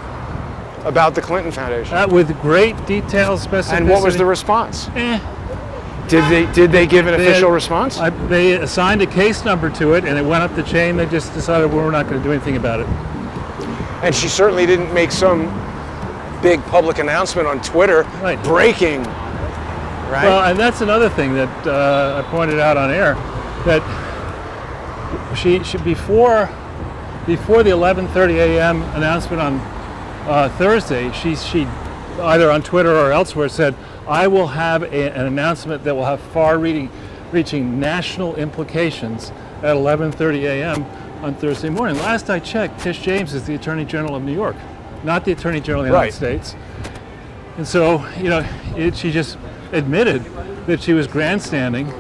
About the Clinton Foundation. With great detail, specificity. And what was the response? Eh. Did they give an official response? They assigned a case number to it, and it went up the chain. They just decided we're not going to do anything about it. And she certainly didn't make some big public announcement on Twitter, Right. breaking, right? Well, and that's another thing that I pointed out on air, that she before the 11:30 a.m. announcement on Thursday, she either on Twitter or elsewhere said, "I will have an announcement that will have far-reaching national implications at 11:30 a.m. on Thursday morning." Last I checked, Tish James is the Attorney General of New York, not the Attorney General of the United States. And so, she just admitted that she was grandstanding,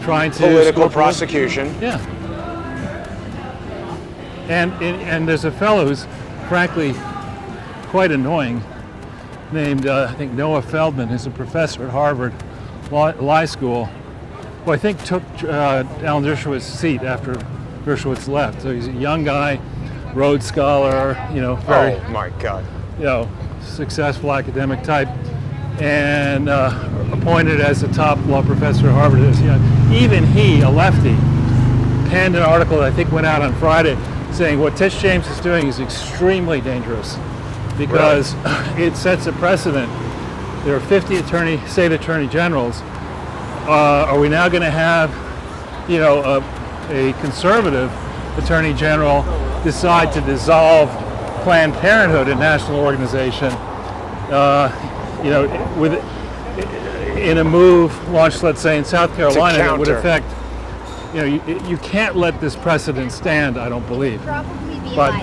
trying to Political prosecution. Yeah. And there's a fellow who's frankly quite annoying, named I think Noah Feldman, who's a professor at Harvard Law School, who I think took Alan Dershowitz's seat after Dershowitz left. So he's a young guy, Rhodes Scholar, very, Oh my God. successful academic type, and appointed as a top law professor at Harvard. Even he, a lefty, penned an article that I think went out on Friday saying what Tish James is doing is extremely dangerous because it sets a precedent. There are 50 state attorney generals. Are we now going to have, a conservative attorney general decide to dissolve Planned Parenthood, a national organization, in a move launched, let's say, in South Carolina that would affect, you can't let this precedent stand, I don't believe. But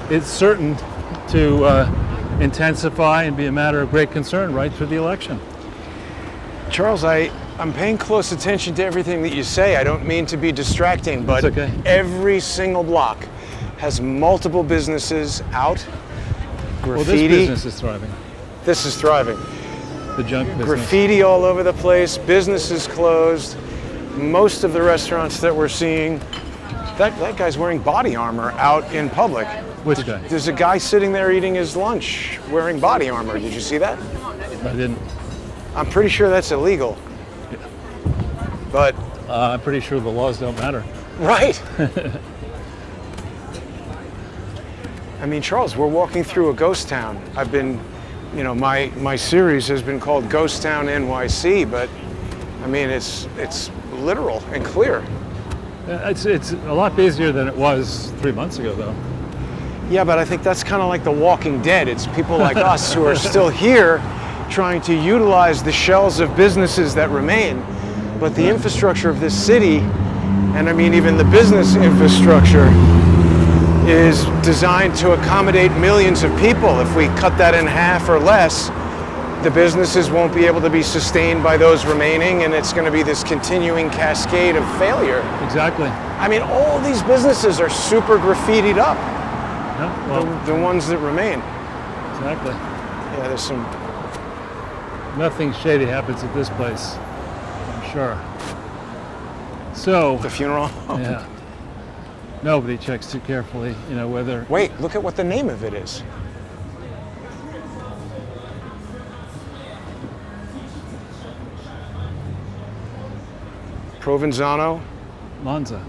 it's certain to intensify and be a matter of great concern right through the election. Charles, I'm paying close attention to everything that you say. I don't mean to be distracting, but That's okay. Every single block has multiple businesses out. Well, this Graffiti. business is thriving. This is thriving. The junk business. Graffiti all over the place. Businesses closed. Most of the restaurants that we're seeing, that guy's wearing body armor out in public. Which guy? There's a guy sitting there eating his lunch wearing body armor. Did you see that? I didn't. I'm pretty sure that's illegal. But I'm pretty sure the laws don't matter. right. I mean, Charles, we're walking through a ghost town. I've been, my series has been called Ghost Town NYC, but I mean, it's literal and clear. It's a lot busier than it was 3 months ago, though. Yeah, but I think that's kind of like The Walking Dead. It's people like us who are still here trying to utilize the shells of businesses that remain. But the infrastructure of this city, and I mean even the business infrastructure, is designed to accommodate millions of people. If we cut that in half or less, the businesses won't be able to be sustained by those remaining, and it's going to be this continuing cascade of failure. Exactly. I mean, all these businesses are super graffitied up, Yeah, well, the ones that remain. exactly. Yeah, there's some. Nothing shady happens at this place, I'm sure. So, The funeral? yeah. Nobody checks too carefully, whether... Wait, look at what the name of it is. Provenzano. Monza.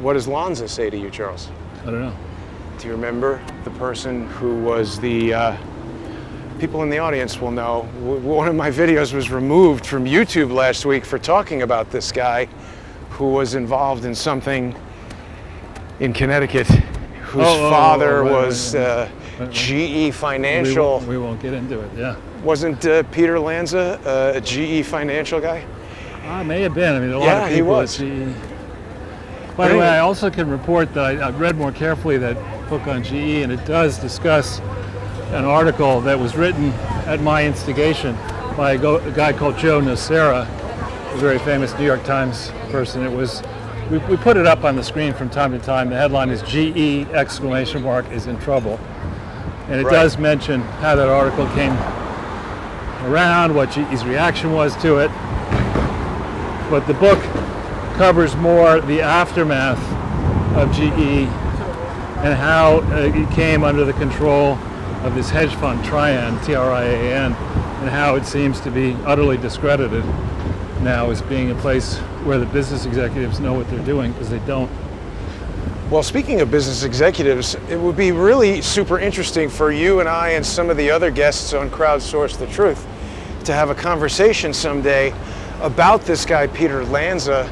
What does Lanza say to you, Charles? I don't know. Do you remember the person who was the... people in the audience will know. One of my videos was removed from YouTube last week for talking about this guy who was involved in something in Connecticut, whose father was GE Financial. We won't get into it, yeah. Wasn't Peter Lanza a GE Financial guy? May have been. I mean, a lot Yeah, of he people was. at GE. By the way, I also can report that I read more carefully that book on GE, and it does discuss an article that was written at my instigation by a guy called Joe Nocera, a very famous New York Times person. It was, we put it up on the screen from time to time. The headline is GE exclamation mark is in trouble. And it does mention how that article came around, what GE's reaction was to it. But the book covers more the aftermath of GE and how it came under the control of this hedge fund, Trian, T-R-I-A-N, and how it seems to be utterly discredited now as being a place where the business executives know what they're doing, because they don't. Well, speaking of business executives, it would be really super interesting for you and I and some of the other guests on Crowdsource the Truth to have a conversation someday about this guy, Peter Lanza,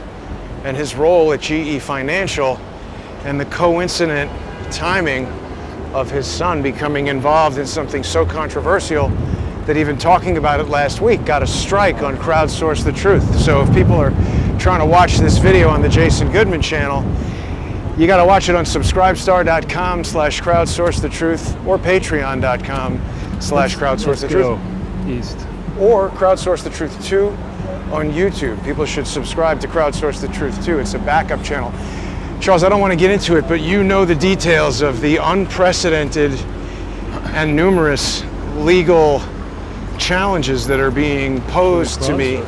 and his role at GE Financial and the coincident timing of his son becoming involved in something so controversial that even talking about it last week got a strike on Crowdsource the Truth. So if people are trying to watch this video on the Jason Goodman channel, you got to watch it on subscribestar.com/crowdsourcethetruth or patreon.com/crowdsourcethetruth. East. Or Crowdsource the Truth 2 on YouTube. People should subscribe to Crowdsource the Truth 2. It's a backup channel. Charles, I don't want to get into it, but you know the details of the unprecedented and numerous legal challenges that are being posed to me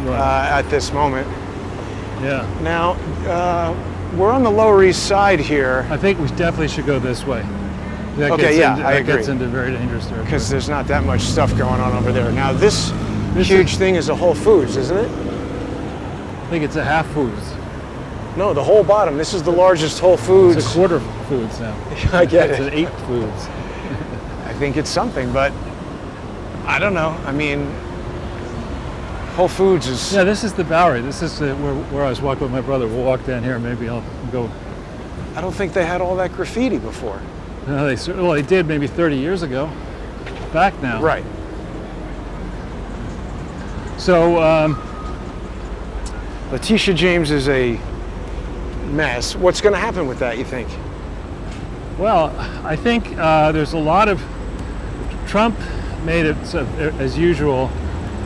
at this moment. Yeah. Now, we're on the Lower East Side here. I think we definitely should go this way. I agree. That gets into very dangerous territory. Because there's not that much stuff going on over there. Now, this huge thing is a Whole Foods, isn't it? I think it's a Half Foods. No, the whole bottom. This is the largest Whole Foods. It's a quarter Foods now. I get It's it. an 8 Foods. I think it's something, but I don't know. I mean, Whole Foods is... Yeah, this is the Bowery. This is where I was walking with my brother. We'll walk down here. Maybe I'll go. I don't think they had all that graffiti before. No, they did maybe 30 years ago. Back now. Right. So, Letitia James is a mess. What's going to happen with that, you think? well, I think there's a lot of... Trump made it, as usual,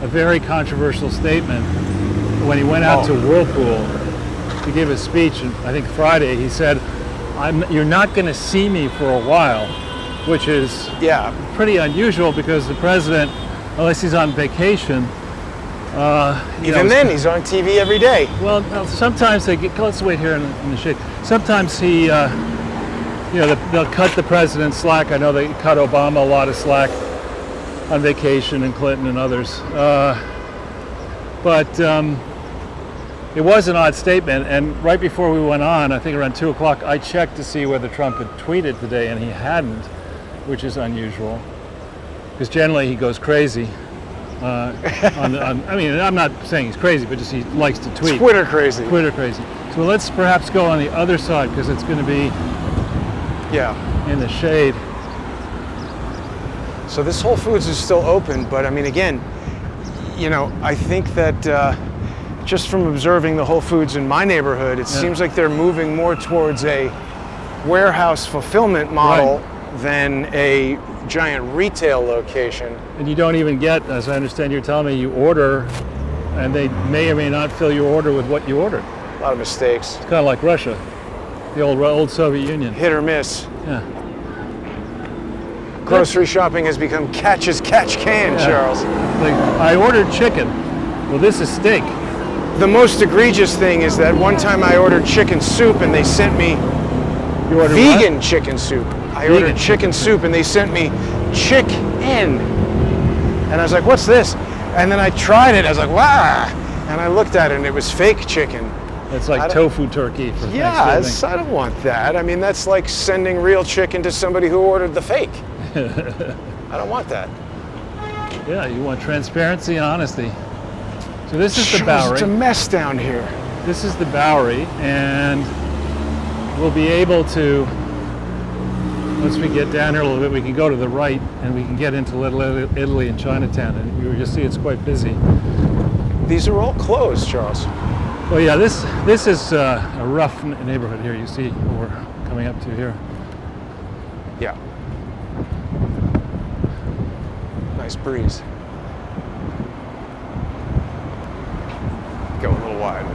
a very controversial statement when he went out to Whirlpool to give a speech. And I think Friday he said, "You're not going to see me for a while," which is pretty unusual because the president, unless he's on vacation, even then he's on TV every day. Well, sometimes they get. Let's wait here in the shade. Sometimes he, they'll cut the president slack. I know they cut Obama a lot of slack on vacation, and Clinton and others. But it was an odd statement. And right before we went on, I think around 2 o'clock, I checked to see whether Trump had tweeted today, and he hadn't, which is unusual, because generally he goes crazy. I mean, I'm not saying he's crazy, but just he likes to tweet. Twitter crazy. Twitter crazy. So let's perhaps go on the other side, because it's going to be in the shade. So this Whole Foods is still open, but I mean, again, I think that just from observing the Whole Foods in my neighborhood, it seems like they're moving more towards a warehouse fulfillment model than a giant retail location. And you don't even get, as I understand you're telling me, you order, and they may or may not fill your order with what you ordered. A lot of mistakes. It's kind of like Russia, the old Soviet Union. Hit or miss. Yeah. Grocery shopping has become catch as catch can, Charles. Like, I ordered chicken. Well, this is steak. The most egregious thing is that one time I ordered chicken soup and they sent me vegan chicken soup. I ordered chicken soup and they sent me chick-en. And I was like, what's this? And then I tried it. I was like, wow. And I looked at it and it was fake chicken. It's like tofu turkey for Thanksgiving. I don't want that. I mean, that's like sending real chicken to somebody who ordered the fake. I don't want that. Yeah, you want transparency and honesty. So this is the Bowery. It's a mess down here. This is the Bowery, and we'll be able to, once we get down here a little bit, we can go to the right and we can get into Little Italy and Chinatown, and you'll see it's quite busy. These are all closed, Charles. Well, yeah, this is a rough neighborhood here. You see what we're coming up to here. Yeah. Nice breeze. Go a little wide.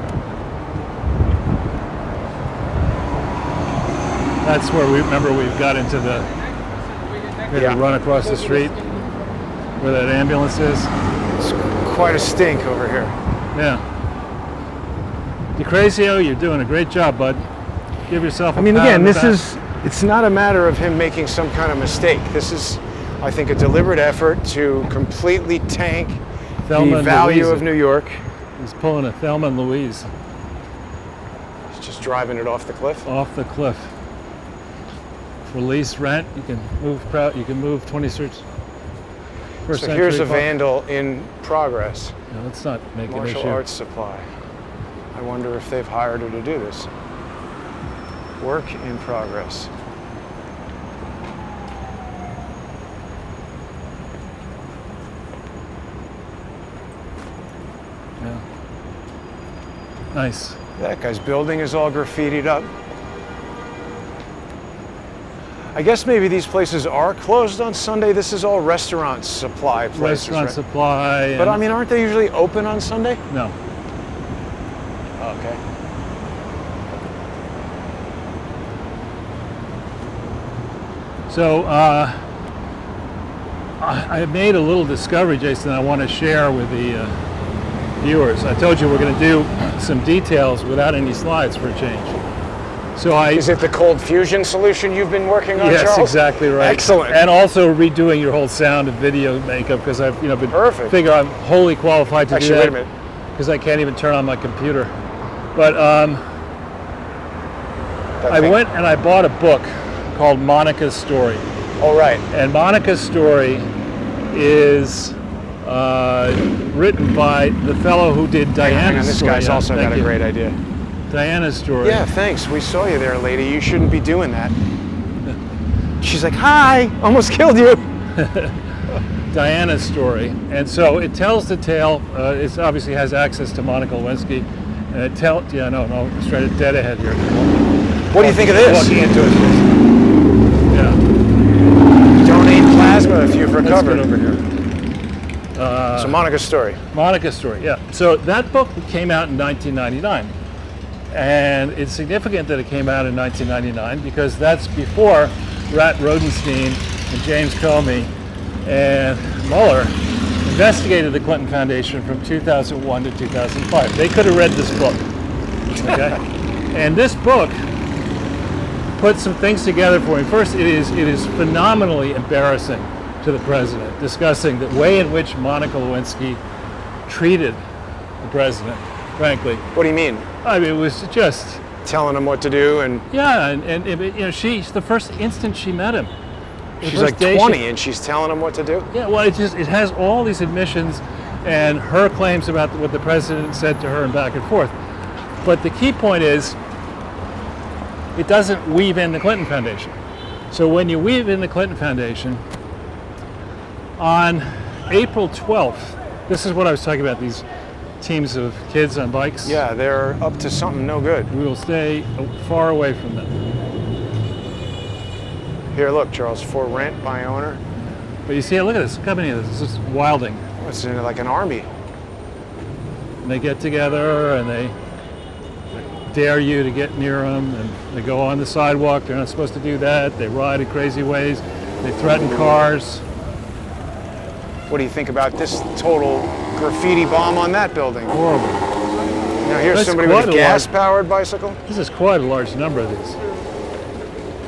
That's where we've got into we had to run across the street where that ambulance is. It's quite a stink over here. Yeah. DeCrazio, you're doing a great job, bud. Give yourself a pat again, on the back. it's not a matter of him making some kind of mistake. This is, I think, a deliberate effort to completely tank the value of New York. He's pulling a Thelma and Louise. He's Just driving it off the cliff? Off the cliff. For lease rent, you can move 20th first So century here's a clock. vandal in progress. No, let's not make an Martial issue. arts supply. I wonder if they've hired her to do this. Work in progress. Yeah. Nice. That guy's building is all graffitied up. I guess maybe these places are closed on Sunday. This is all restaurant supply places, Restaurant right? supply. But I mean, aren't they usually open on Sunday? No. Okay. So I made a little discovery, Jason, that I want to share with the viewers. I told you we're going to do some details without any slides for a change. So Is it the cold fusion solution you've been working on, yes, Charles? exactly right. Excellent. And also redoing your whole sound and video makeup because I've been Perfect. figure I'm wholly qualified to Actually, do wait a that minute. because I can't even turn on my computer. But I went and I bought a book called Monica's Story. Oh, right. And Monica's Story is written by the fellow who did Hang Diana's on, this Story. guy's also Thank got a you. great idea. Diana's Story. Yeah, thanks. We saw you there, lady. You shouldn't be doing that. She's like, hi, almost killed you. Diana's Story. And so it tells the tale. It obviously has access to Monica Lewinsky. And it no, straight dead ahead here. What do you think of this? Walking into it. Yeah. Donate plasma if you've Let's recovered. get over here. So Monica's Story. Monica's Story, yeah. So that book came out in 1999. And it's significant that it came out in 1999 because that's before Rat Rodenstein and James Comey and Mueller investigated the Clinton Foundation from 2001 to 2005. They could have read this book, okay? And this book put some things together for me. First, it is phenomenally embarrassing to the president, discussing the way in which Monica Lewinsky treated the president, frankly. What do you mean? I mean, it was just, Telling him what to do, and yeah, and she's the first instant she met him. the she's first like day 20 and she's telling him what to do? Yeah, well, it has all these admissions and her claims about what the president said to her and back and forth. But the key point is, it doesn't weave in the Clinton Foundation. So when you weave in the Clinton Foundation, on April 12th, this is what I was talking about, these teams of kids on bikes. Yeah, they're up to something no good. We will stay far away from them. Here, look, Charles, for rent by owner. But you see, look at this company, this is Wilding. It's in like an army. And they get together and they dare you to get near them, and they go on the sidewalk. They're not supposed to do that. They ride in crazy ways. They threaten cars. What do you think about this total graffiti bomb on that building? Horrible. Now here's That's somebody quite with a a gas-powered bicycle. This is quite a large number of these.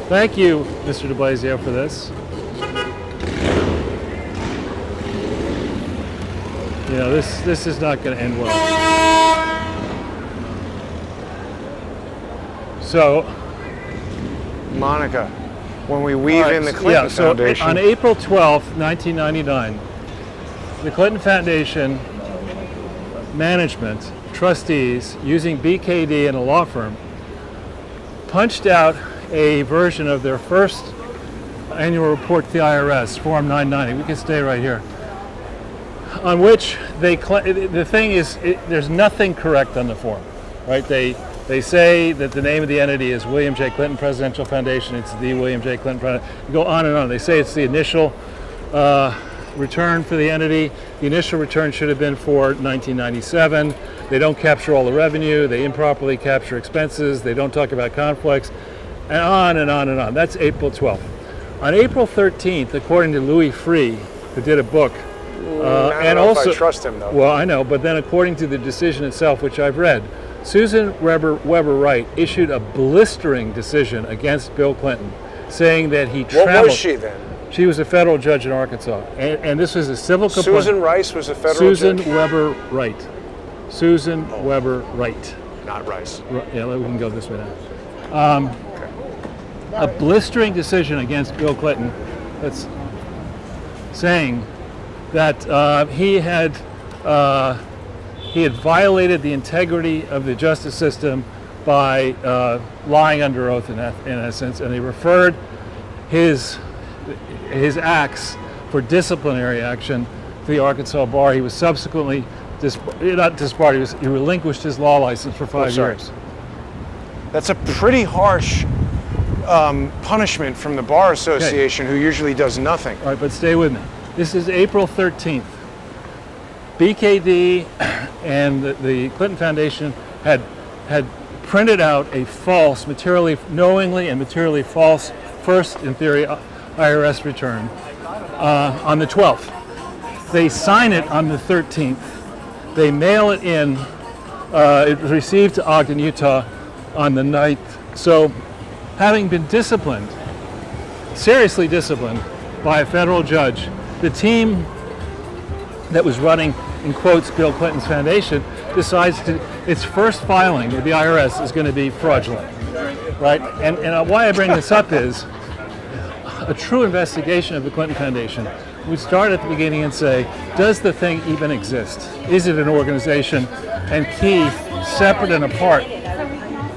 Thank you, Mr. de Blasio, for this. You know, this is not going to end well. So, Monica, when we weave in the Clinton Foundation. On April 12th, 1999, the Clinton Foundation management, trustees, using BKD and a law firm, punched out a version of their first annual report to the IRS, Form 990. We can stay right here. On which the thing is, there's nothing correct on the form, right? They say that the name of the entity is William J. Clinton Presidential Foundation. It's the William J. Clinton Foundation. You go on and on. They say it's the initial return for the entity. The initial return should have been for 1997. They don't capture all the revenue. They improperly capture expenses. They don't talk about conflicts, and on and on and on. That's April 12th. On April 13th, according to Louis Freeh, who did a book, I don't know if I trust him, though. well, I know, but then according to the decision itself, which I've read, Susan Weber Wright issued a blistering decision against Bill Clinton, saying that he traveled. What was she then? She was a federal judge in Arkansas, and this was a civil complaint. Susan Rice was a federal Susan judge? Weber Wright. Susan Weber Wright. not rice. Yeah, we can go this way now. A blistering decision against Bill Clinton that's saying that he had violated the integrity of the justice system by lying under oath in essence, and he referred his acts for disciplinary action to the Arkansas bar. He was subsequently not disbarred. He relinquished his law license for 5 years. That's a pretty harsh punishment from the Bar Association, who usually does nothing. All right, but stay with me. This is April 13th. BKD and the Clinton Foundation had printed out a false, knowingly and materially false, first, in theory, IRS return on the 12th. They sign it on the 13th. They mail it in. It was received to Ogden, Utah on the 9th. So, having been disciplined, seriously disciplined by a federal judge, the team that was running, in quotes, Bill Clinton's foundation, decides its first filing with the IRS is going to be fraudulent, right? And why I bring this up is a true investigation of the Clinton Foundation would start at the beginning and say, does the thing even exist? Is it an organization? And key, separate and apart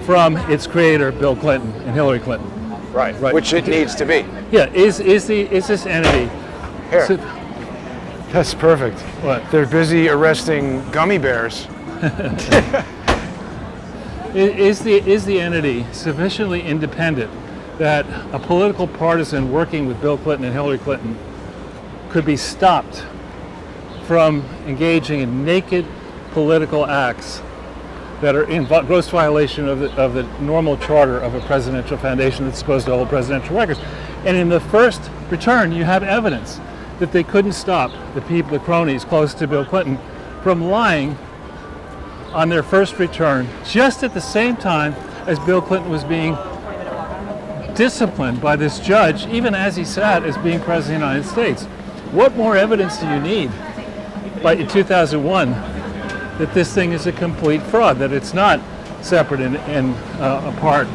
from its creator, Bill Clinton and Hillary Clinton. Right. Which it needs to be. Yeah, is this entity... Here. That's perfect. What? They're busy arresting gummy bears. Is the entity sufficiently independent that a political partisan working with Bill Clinton and Hillary Clinton could be stopped from engaging in naked political acts that are in gross violation of the normal charter of a presidential foundation that's supposed to hold presidential records? And in the first return, you have evidence that they couldn't stop the people, the cronies close to Bill Clinton, from lying on their first return, just at the same time as Bill Clinton was being disciplined by this judge, even as he sat as being president of the United States. What more evidence do you need in 2001 that this thing is a complete fraud, that it's not separate and apart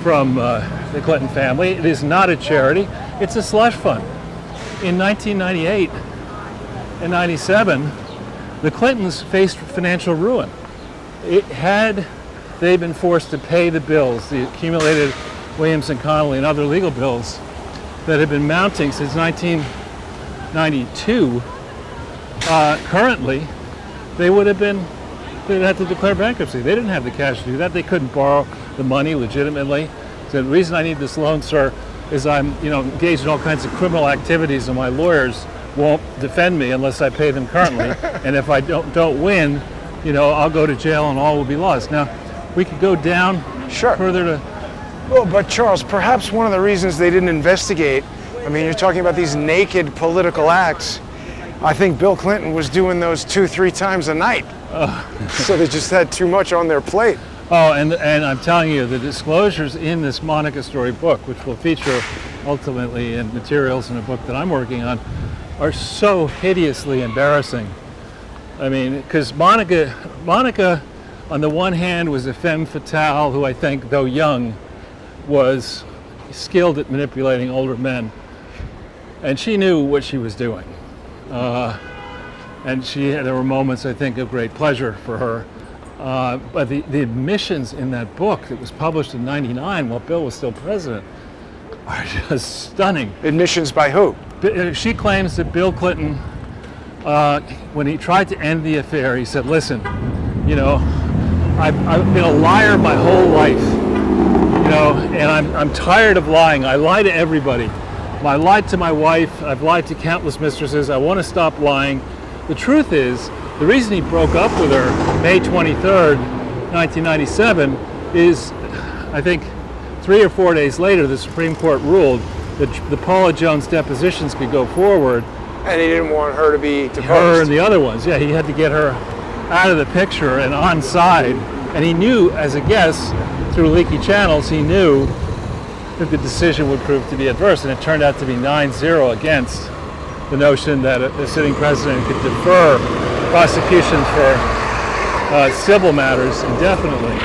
from the Clinton family? It is not a charity. It's a slush fund. In 1998 and 97, the Clintons faced financial ruin. Had they been forced to pay the bills, the accumulated Williams and Connolly and other legal bills that had been mounting since 1992, currently they'd have to declare bankruptcy. They didn't have the cash to do that. They couldn't borrow the money legitimately. So the reason I need this loan, sir, is I'm engaged in all kinds of criminal activities, and my lawyers won't defend me unless I pay them currently. And if I don't win, I'll go to jail and all will be lost. Now, we could go down further to... Well, but Charles, perhaps one of the reasons they didn't investigate, you're talking about these naked political acts. I think Bill Clinton was doing those 2-3 times a night. So they just had too much on their plate. Oh, and I'm telling you, the disclosures in this Monica Story book, which will feature ultimately in materials in a book that I'm working on, are so hideously embarrassing. Because Monica, on the one hand, was a femme fatale who I think, though young, was skilled at manipulating older men. And she knew what she was doing. And there were moments, I think, of great pleasure for her. But the admissions in that book that was published in '99 while Bill was still president are just stunning. Admissions by who? She claims that Bill Clinton, when he tried to end the affair, he said, listen, I've been a liar my whole life, and I'm tired of lying. I lie to everybody. I lied to my wife. I've lied to countless mistresses. I want to stop lying. The truth is, the reason he broke up with her May 23rd, 1997 is, I think, 3 or 4 days later, the Supreme Court ruled that the Paula Jones depositions could go forward. And he didn't want her to be deposed. Her and the other ones. Yeah, he had to get her out of the picture and on side. And he knew, as a guess, through leaky channels, he knew that the decision would prove to be adverse. And it turned out to be 9-0 against the notion that a sitting president could defer prosecution for civil matters indefinitely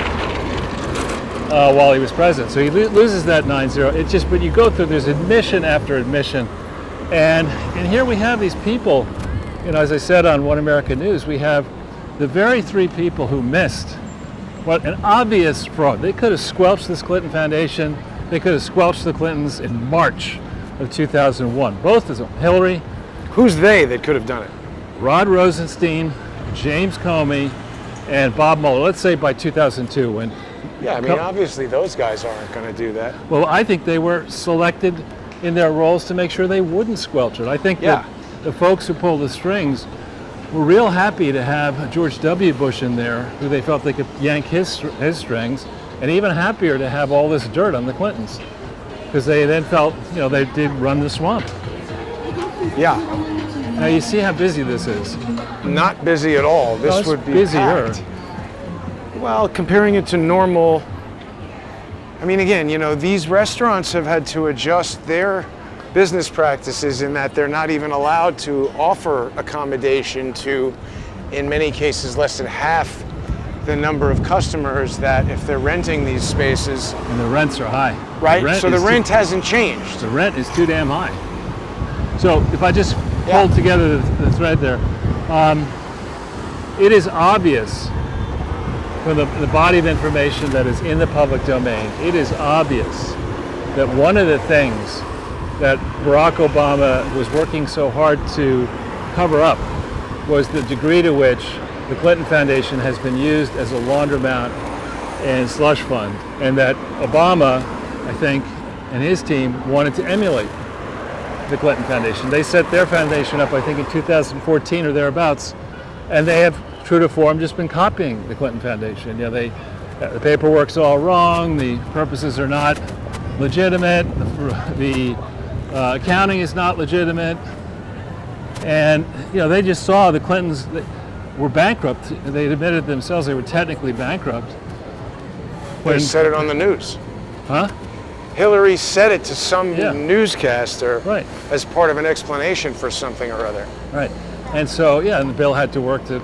while he was president. So he loses that 9-0. It just, but you go through, there's admission after admission, and here we have these people. As I said on One American News, we have the very three people who missed what an obvious fraud. They could have squelched this Clinton Foundation. They could have squelched the Clintons in March of 2001. Both of them. Hillary. Who's they that could have done it? Rod Rosenstein, James Comey, and Bob Mueller. Let's say by 2002 when... Yeah, I mean, obviously those guys aren't going to do that. Well, I think they were selected in their roles to make sure they wouldn't squelch it. I think that the folks who pulled the strings were real happy to have George W. Bush in there, who they felt they could yank his strings, and even happier to have all this dirt on the Clintons, because they then felt, they did run the swamp. Yeah. Now you see how busy this is. Not busy at all. This would be busier. packed. Well, comparing it to normal, I mean, again, these restaurants have had to adjust their business practices in that they're not even allowed to offer accommodation to, in many cases, less than half the number of customers that if they're renting these spaces. And the rents are high. Right? So the rent hasn't changed. The rent is too damn high. So if I just pull together the thread there, it is obvious from the body of information that is in the public domain, it is obvious that one of the things that Barack Obama was working so hard to cover up was the degree to which the Clinton Foundation has been used as a laundromat and slush fund, and that Obama, I think, and his team wanted to emulate the Clinton Foundation. They set their foundation up, I think, in 2014 or thereabouts, and they have, true to form, just been copying the Clinton Foundation. The paperwork's all wrong, the purposes are not legitimate, the accounting is not legitimate, and they just saw the Clintons were bankrupt. They admitted themselves they were technically bankrupt. They said it on the news. Huh? Hillary said it to some newscaster as part of an explanation for something or other. Right. And so, and the bill had to work to,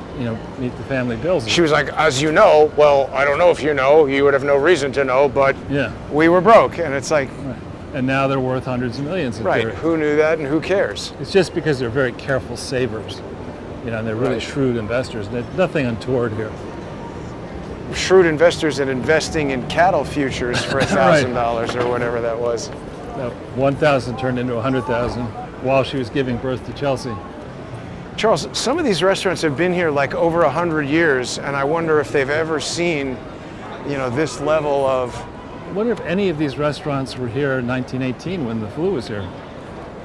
meet the family bills. She was like, as you know, well, I don't know if you know, you would have no reason to know, but we were broke. And it's like... Right. And now they're worth hundreds of millions. Right. Who knew that and who cares? It's just because they're very careful savers, and they're really shrewd investors. There's nothing untoward here. Shrewd investors in investing in cattle futures for $1,000 or whatever that was. No, 1,000 turned into 100,000 while she was giving birth to Chelsea. Charles, some of these restaurants have been here like over 100 years, and I wonder if they've ever seen, this level of... I wonder if any of these restaurants were here in 1918 when the flu was here,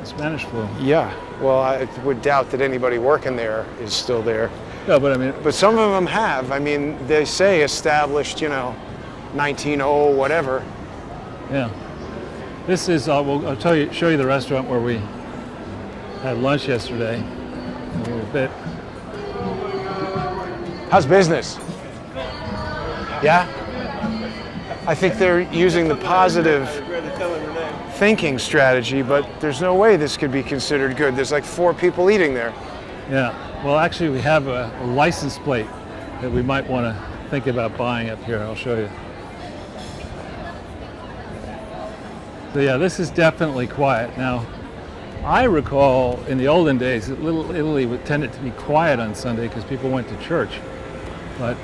the Spanish flu. Yeah, well, I would doubt that anybody working there is still there. No, but I mean... But some of them have. I mean, they say established, 1900 whatever. Yeah. This is, I'll show you the restaurant where we had lunch yesterday. A little bit. How's business? Yeah? I think they're using the positive thinking strategy, but there's no way this could be considered good. There's like 4 people eating there. Yeah. Well, actually, we have a license plate that we might want to think about buying up here. I'll show you. So yeah, this is definitely quiet. Now, I recall in the olden days that Little Italy tended to be quiet on Sunday because people went to church. But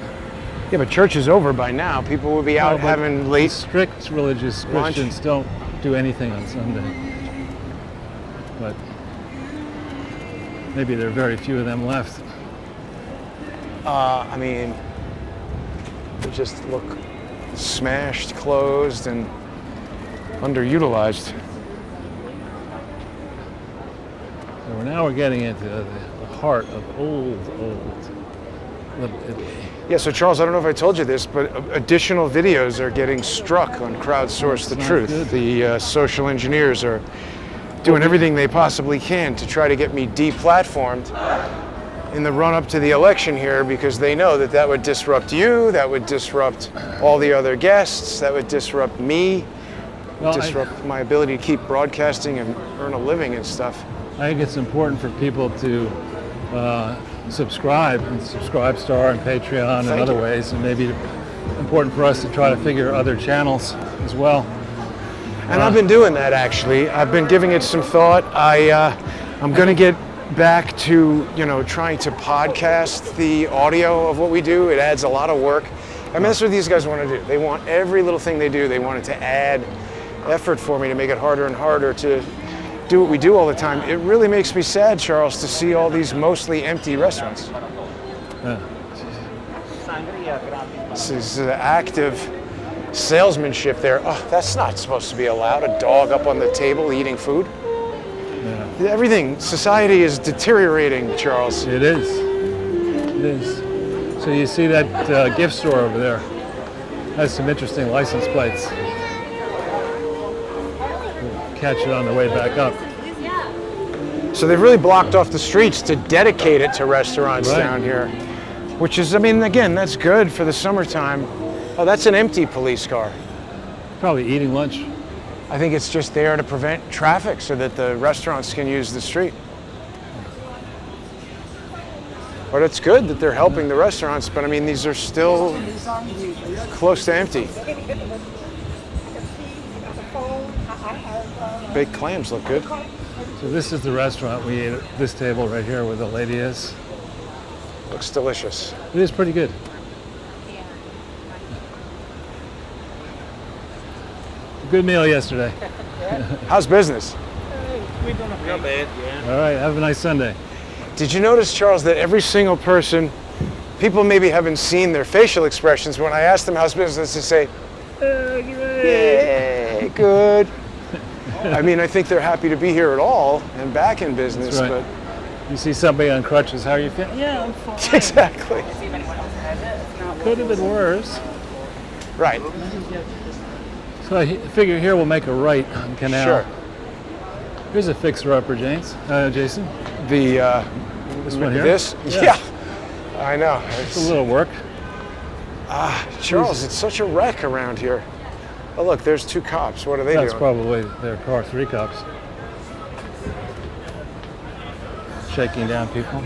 yeah, but church is over by now. People will be out having late. Strict religious lunch. Christians don't do anything on Sunday. But maybe there are very few of them left. I mean, they just look smashed, closed, and underutilized. So now we're getting into the heart of old Little Italy. Yeah, so Charles, I don't know if I told you this, but additional videos are getting struck on Crowdsource the Truth. Good. The social engineers are doing everything they possibly can to try to get me deplatformed in the run-up to the election here, because they know that that would disrupt you, that would disrupt all the other guests, that would disrupt me, disrupt my ability to keep broadcasting and earn a living and stuff. I think it's important for people to subscribe and Subscribe Star and Patreon and Thank other you. ways, and maybe important for us to try to figure other channels as well. And I've been doing that actually. I've been giving it some thought. I'm going to get back to trying to podcast the audio of what we do. It adds a lot of work. I mean, that's what these guys want to do. They want every little thing they do. They want it to add effort for me to make it harder and harder to do what we do all the time. It really makes me sad, Charles, to see all these mostly empty restaurants. This is active salesmanship there. Oh, that's not supposed to be allowed. A dog up on the table eating food. Yeah. Everything, society is deteriorating, Charles. It is. It is. So you see that gift store over there has some interesting license plates. We'll catch it on the way back up. So they've really blocked off the streets to dedicate it to restaurants Right. down here, which is, I mean, again, that's good for the summertime. Oh, that's an empty police car. Probably eating lunch. I think it's just there to prevent traffic so that the restaurants can use the street. But it's good that they're helping the restaurants, but I mean, these are still close to empty. Baked clams look good. So this is the restaurant we ate at this table right here where the lady is. Looks delicious. It is pretty good. Good meal yesterday. How's business? Not bad, yeah. All right, have a nice Sunday. Did you notice, Charles, that every single person, people maybe haven't seen their facial expressions, when I ask them how's business, they say, "Yay, good." I mean, I think they're happy to be here at all and back in business, That's right. You see somebody on crutches, how are you feeling? Yeah, I'm fine. but exactly. Could have been worse. Right. So I figure here we'll make a right on Canal. Sure. Here's a fixer-upper, Jason. The This one here? this? Yeah. I know. It's a little work. Charles, it's such a wreck around here. Oh, look, there's two cops. What are they That's doing? probably their car, 3 cops. Shaking down people.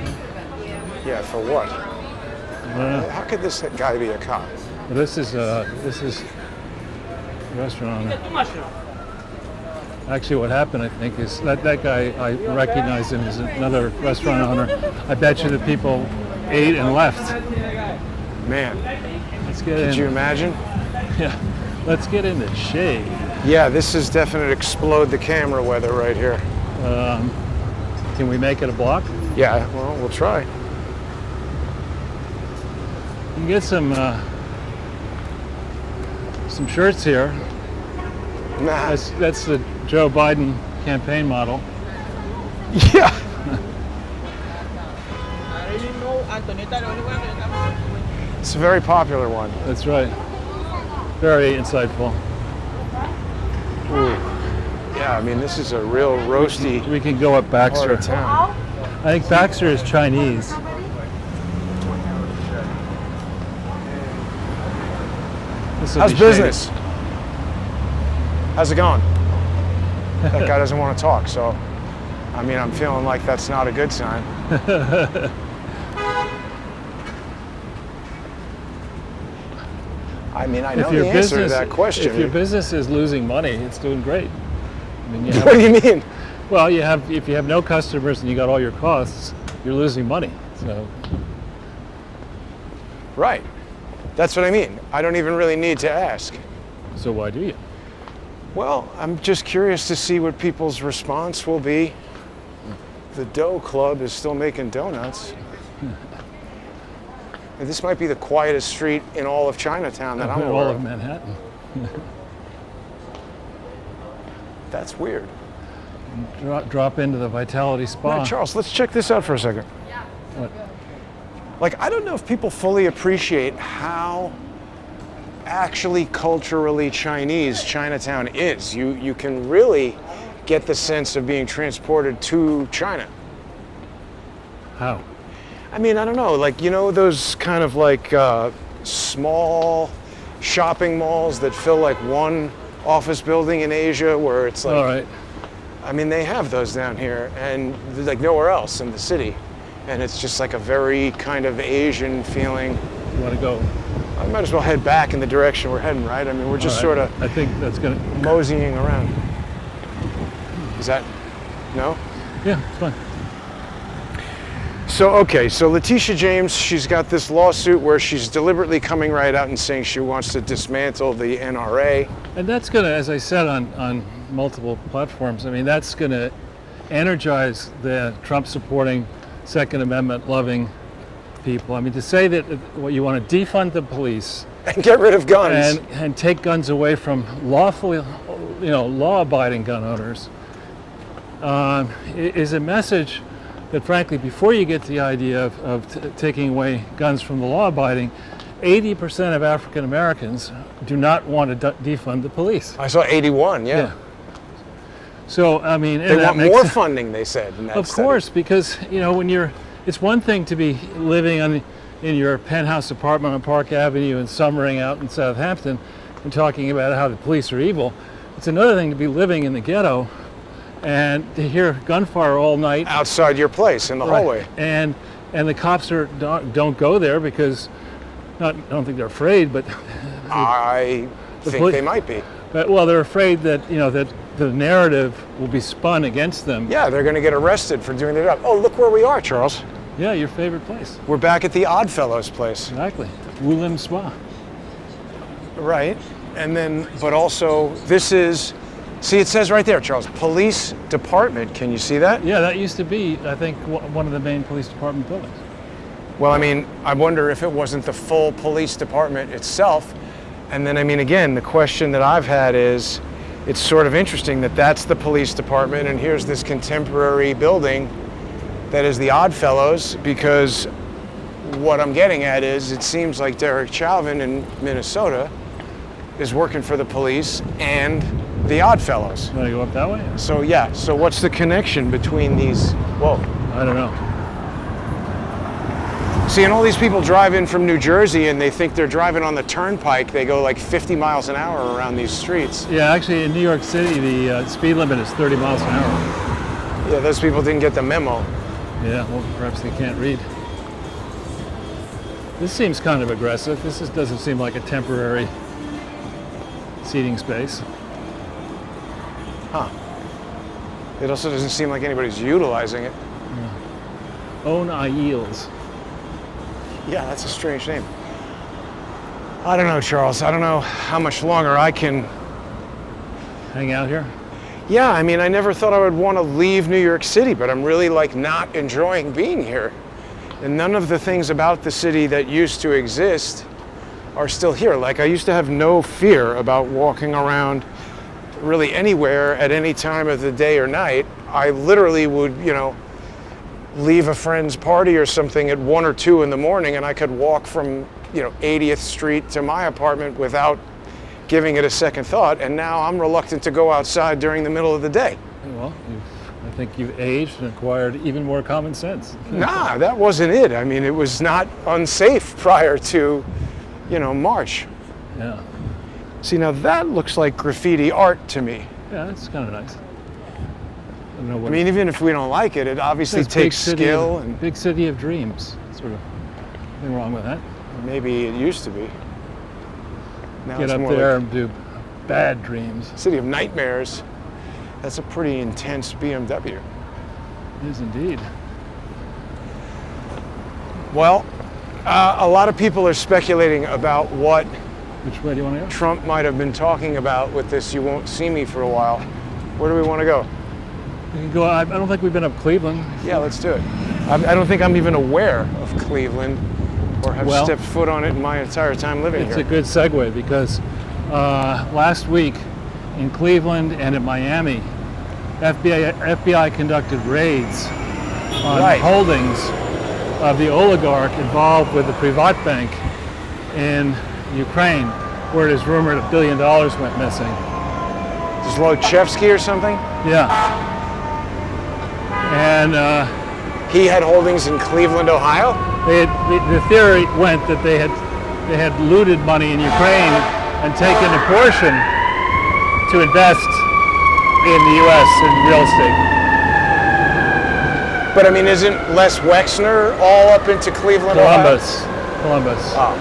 Yeah, for what? I don't know. How could this guy be a cop? But this is a restaurant owner. Actually, what happened, I think, is that guy, I recognize him as another restaurant owner. I bet you that people ate and left. Man, Let's get in. could you imagine? Yeah. Let's get in the shade. Yeah, this is definite explode the camera weather right here. Can we make it a block? Yeah, well, we'll try. You can get some shirts here. Nah. That's the Joe Biden campaign model. Yeah. It's a very popular one. That's right. Very insightful. Ooh. Yeah, I mean, this is a real roasty We can go up part Baxter. of town. I think Baxter is Chinese. This'll How's be business? How's it going? That guy doesn't want to talk, so I mean, I'm feeling like that's not a good sign. I mean, I know the answer to that question. If your business is losing money, it's doing great. I mean, What do you mean? well, if you have no customers and you got all your costs, you're losing money. So Right. That's what I mean. I don't even really need to ask. why do you? Well, I'm just curious to see what people's response will be. The Dough Club is still making donuts. And this might be the quietest street in all of Chinatown that I'm all aware of of. Manhattan. That's weird. Drop into the Vitality Spa. Now, Charles, let's check this out for a second. What? Like, I don't know if people fully appreciate how actually culturally Chinese Chinatown is. You can really get the sense of being transported to China. How? I mean, I don't know, like, you know, those kind of like small shopping malls that fill like one office building in Asia where it's like, All right. I mean, they have those down here and like nowhere else in the city. and it's just like a very kind of Asian feeling. You want to go? I might as well head back in the direction we're heading, right? I mean, we're just sort of I think that's going to... moseying around. Is that... No? Yeah, it's fine. So, okay, so Letitia James, she's got this lawsuit where she's deliberately coming right out and saying she wants to dismantle the NRA. And that's going to, as I said on multiple platforms, I mean, that's going to energize the Trump-supporting, Second Amendment-loving people. I mean, to say that what you want to defund the police And get rid of guns. and take guns away from lawfully, law-abiding gun owners is a message that, frankly, before you get to the idea of taking away guns from the law-abiding, 80% of African Americans do not want to defund the police. I saw 81, yeah. So, I mean... They want more funding, they said, in that Of study. course, because, when you're... It's one thing to be living in your penthouse apartment on Park Avenue and summering out in Southampton and talking about how the police are evil. It's another thing to be living in the ghetto and to hear gunfire all night Outside your place, in the hallway. and the cops don't go there because I don't think they're afraid, but I think they might be. well, they're afraid that that the narrative will be spun against them. Yeah, they're going to get arrested for doing their job. Oh, look where we are, Charles. Yeah, your favorite place. We're back at the Oddfellows place. Exactly. Wulim Spa. Right. And then, but also, this is, see, it says right there, Charles, police department. Can you see that? Yeah, that used to be, I think, one of the main police department buildings. Well, I mean, I wonder if it wasn't the full police department itself. And then, I mean, again, the question that I've had is, it's sort of interesting that that's the police department and here's this contemporary building that is the Oddfellows, because what I'm getting at is it seems like Derek Chauvin in Minnesota is working for the police and the Oddfellows. Want to go up that way? So yeah, so what's the connection between these? Whoa. I don't know. See, and all these people drive in from New Jersey and they think they're driving on the turnpike. They go like 50 miles an hour around these streets. Yeah, actually in New York City, the speed limit is 30 miles an hour. Yeah, those people didn't get the memo. Yeah, well, perhaps they can't read. This seems kind of aggressive. Doesn't seem like a temporary seating space. Huh. It also doesn't seem like anybody's utilizing it. Own Eels. Yeah, that's a strange name. I don't know, Charles. I don't know how much longer I can... Hang out here? Yeah, I mean, I never thought I would want to leave New York City, but I'm really like not enjoying being here. And none of the things about the city that used to exist are still here. Like, I used to have no fear about walking around really anywhere at any time of the day or night. I literally would, leave a friend's party or something at 1 or 2 in the morning and I could walk from, 80th Street to my apartment without giving it a second thought. And now I'm reluctant to go outside during the middle of the day. Well, I think you've aged and acquired even more common sense. Nah, that wasn't it. I mean, it was not unsafe prior to, March. Yeah. See, now that looks like graffiti art to me. Yeah, that's kind of nice. I don't know what I mean, even if we don't like it, it obviously takes skill and big city of dreams. Sort of nothing wrong with that. maybe it used to be. Now Get it's up more there like and do bad dreams. city of nightmares. That's a pretty intense BMW. It is indeed. Well, a lot of people are speculating about what Which way do you want to go? Trump might have been talking about with this "you won't see me" for a while. Where do we want to go? We can go. I don't think we've been up Cleveland. Yeah, let's do it. I don't think I'm even aware of Cleveland or have Well, stepped foot on it in my entire time living It's here. a good segue because last week in Cleveland and in Miami, FBI conducted raids on Right. holdings of the oligarch involved with the Privatbank in Ukraine, where it is rumored $1 billion went missing. Zlochevsky or something? Yeah. And He had holdings in Cleveland, Ohio? the theory went that they had looted money in Ukraine and taken a portion to invest in the U.S. in real estate. But I mean, isn't Les Wexner all up into Cleveland, Ohio? Columbus. Oh.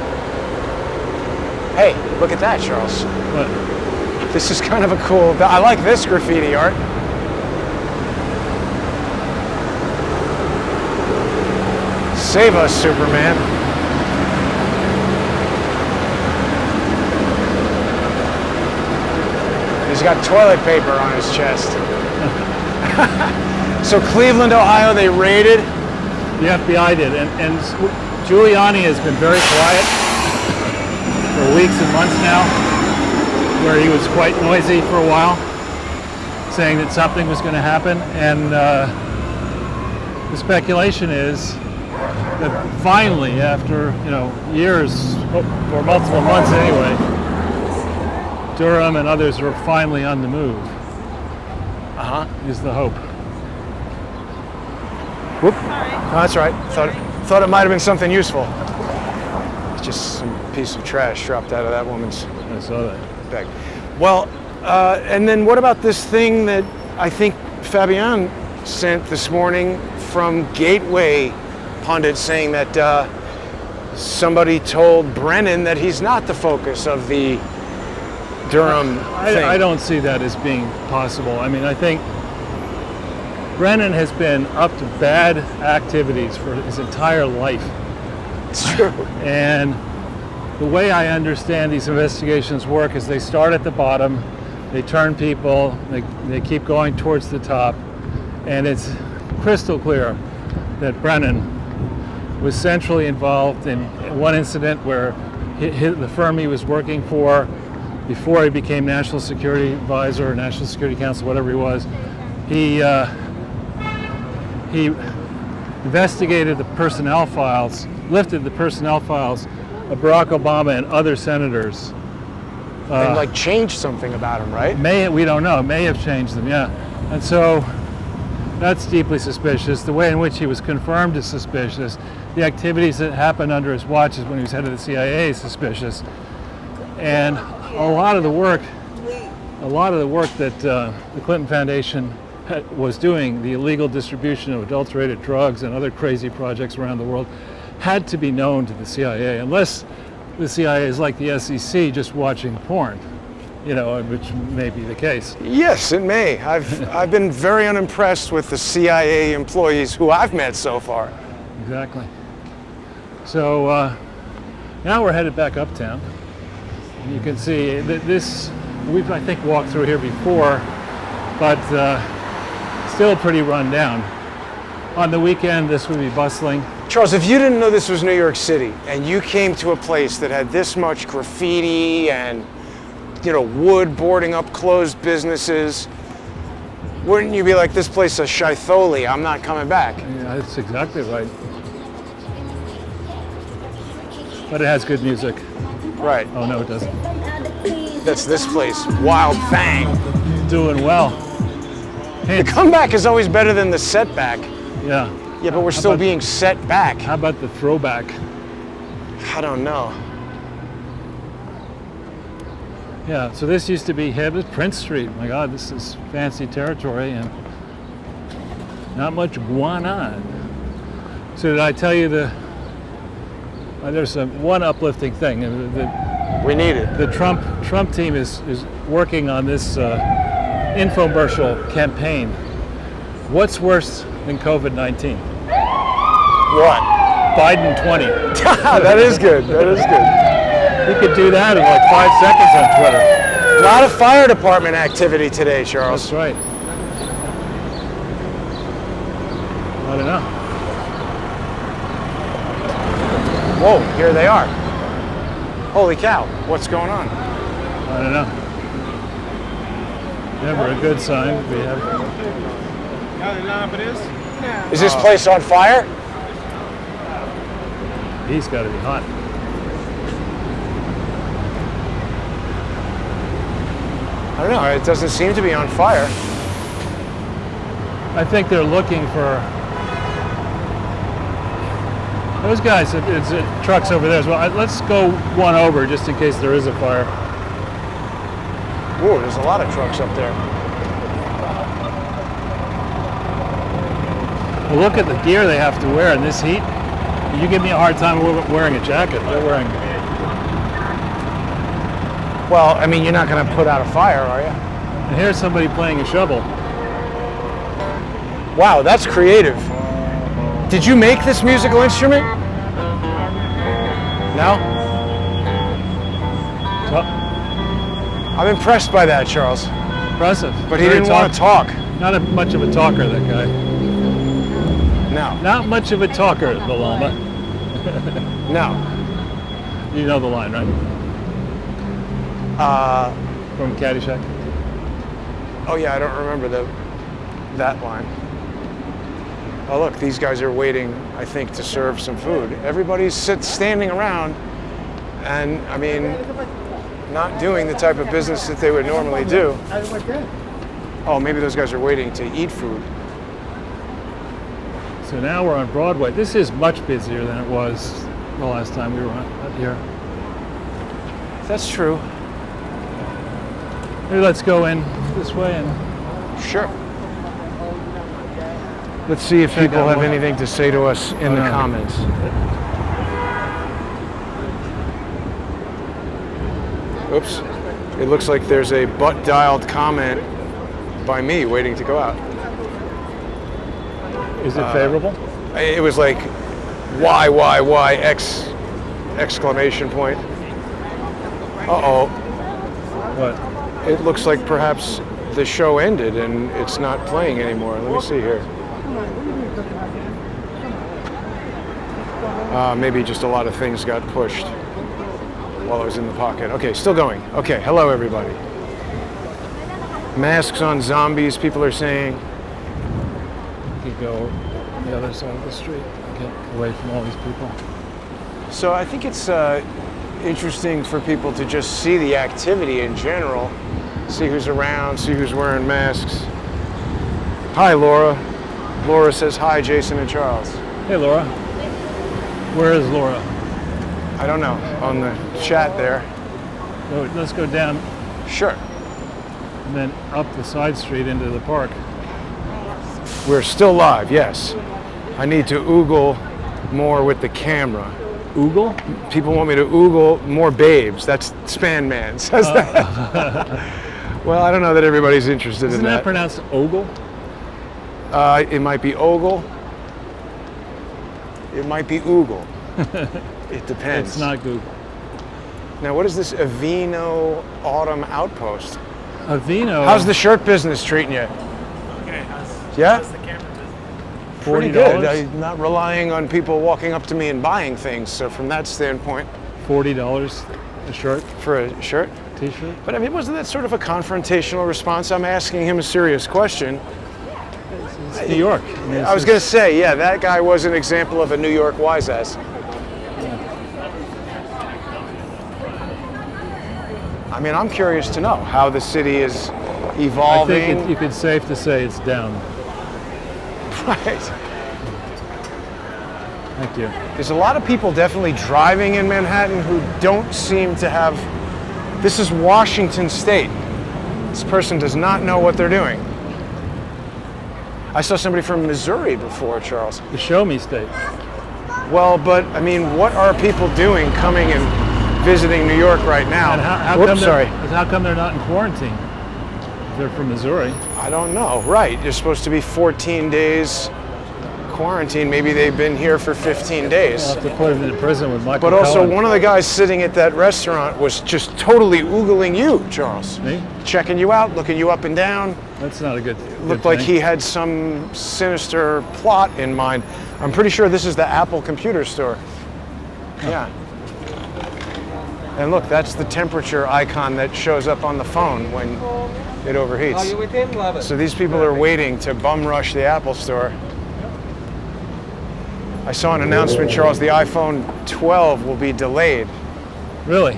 Hey, look at that, Charles. What? This is kind of a cool. I like this graffiti art. Save us, Superman. He's got toilet paper on his chest. So Cleveland, Ohio, they raided. The FBI did, and Giuliani has been very quiet for weeks and months now, where he was quite noisy for a while, saying that something was going to happen, and the speculation is that finally, after years or multiple months anyway, Durham and others are finally on the move. Is the hope. Whoop. No, that's right. Thought it might have been something useful. It's just some piece of trash dropped out of that woman's I saw that. bag. Well, and then what about this thing that I think Fabian sent this morning from Gateway pundits saying that somebody told Brennan that he's not the focus of the Durham thing? I don't see that as being possible. I mean, I think Brennan has been up to bad activities for his entire life. It's true. And the way I understand these investigations work is they start at the bottom, they turn people, they keep going towards the top, and it's crystal clear that Brennan was centrally involved in one incident where the firm he was working for before he became National Security Advisor or National Security Council, whatever he was, he investigated the personnel files, lifted the personnel files of Barack Obama and other senators. And changed something about him, right? We don't know. May have changed them, yeah. And so that's deeply suspicious. The way in which he was confirmed is suspicious. The activities that happened under his watch when he was head of the CIA is suspicious. And a lot of the work that the Clinton Foundation was doing, the illegal distribution of adulterated drugs and other crazy projects around the world, had to be known to the CIA, unless the CIA is like the SEC, just watching porn, which may be the case. Yes, it may. I've been very unimpressed with the CIA employees who I've met so far. Exactly. So now we're headed back uptown. You can see that we've, I think, walked through here before, but still pretty run down. On the weekend, this would be bustling. Charles, if you didn't know this was New York City and you came to a place that had this much graffiti and, wood boarding up closed businesses, wouldn't you be like, this place is shitholi, I'm not coming back? Yeah, that's exactly right. But it has good music. Right. Oh, no, it doesn't. That's this place, Wild Fang. Doing well. The comeback is always better than the setback. Yeah. Yeah, but we're still being set back. How about the throwback? I don't know. Yeah, so this used to be hip. It's Prince Street. My God, this is fancy territory and not much going on. So did I tell you there's one uplifting thing. We need it. The Trump team is working on this infomercial campaign. What's worse than COVID-19? What? Biden 20. That is good. That is good. You could do that in like 5 seconds on Twitter. A lot of fire department activity today, Charles. That's right. I don't know. Whoa, here they are. Holy cow, what's going on? I don't know. Never a good sign. We have. Y'all in line for this? No. Is this place on fire? He's got to be hot. I don't know, it doesn't seem to be on fire. I think they're looking for those guys. It's trucks over there as well. Let's go one over just in case there is a fire. Whoa, there's a lot of trucks up there. Well, look at the gear they have to wear in this heat. You give me a hard time wearing a jacket. They're wearing. Well, I mean, you're not going to put out a fire, are you? And here's somebody playing a shovel. Wow, that's creative. Did you make this musical instrument? No? So, I'm impressed by that, Charles. impressive. But he Very didn't want to talk. Not much of a talker, that guy. No. Not much of a talker, the llama. No. You know the line, right? From Caddyshack. Oh yeah, I don't remember that line. Oh look, these guys are waiting, I think, to serve some food. Everybody's standing around and, I mean, not doing the type of business that they would normally do. Oh, maybe those guys are waiting to eat food. So now we're on Broadway. This is much busier than it was the last time we were up here. That's true. Maybe let's go in this way and Sure. Let's see if Check people out have what- anything to say to us in the no. comments. Oops. It looks like there's a butt-dialed comment by me waiting to go out. is it favorable? It was like, why, exclamation point. Uh-oh. What? It looks like perhaps the show ended and it's not playing anymore. Let me see here. Maybe just a lot of things got pushed while I was in the pocket. Okay, still going. Okay, hello everybody. Masks on zombies, people are saying. You could go on the other side of the street, get away from all these people. So I think it's interesting for people to just see the activity in general, see who's around, see who's wearing masks. Hi, Laura. Laura says hi, Jason and Charles. Hey, Laura. Where is Laura? I don't know, on the chat there. So let's go down Sure. and then up the side street into the park. We're still live, yes. I need to oogle more with the camera. Oogle? People want me to oogle more babes. That's Span Man says that. Well, I don't know that everybody's interested Isn't in that that. pronounced ogle? It might be ogle. It might be oogle. It depends. It's not Google. Now, what is this Aveeno Autumn Outpost? Aveeno. How's the shirt business treating you? Okay, Yeah? how's the camera business? Pretty $40? good. I'm not relying on people walking up to me and buying things. So from that standpoint, $40 a shirt, for a shirt. t-shirt. But I mean, wasn't that sort of a confrontational response? I'm asking him a serious question. It's New York. I was going to say, yeah, that guy was an example of a New York wise ass. I mean, I'm curious to know how the city is I evolving. think you could safe to say it's down. Right. Thank you. There's a lot of people definitely driving in Manhattan who don't seem to have. This is Washington State. This person does not know what they're doing. I saw somebody from Missouri before, Charles. The show me state. Well, but I mean, what are people doing coming and visiting New York right now? And how Whoops, come sorry. How come they're not in quarantine? They're from Missouri. I don't know. Right. You're supposed to be 14 days quarantine. Maybe they've been here for 15 days. I'll have to put them in prison with Michael But also, Cohen. one of the guys sitting at that restaurant was just totally oogling you, Charles. Me? Checking you out, looking you up and down. That's not a good. Looked like he had some sinister plot in mind. I'm pretty sure this is the Apple computer store. Yeah. And look, that's the temperature icon that shows up on the phone when it overheats. Are you with him? Love it. So these people are waiting to bum rush the Apple store. I saw an announcement, Charles, the iPhone 12 will be delayed. Really?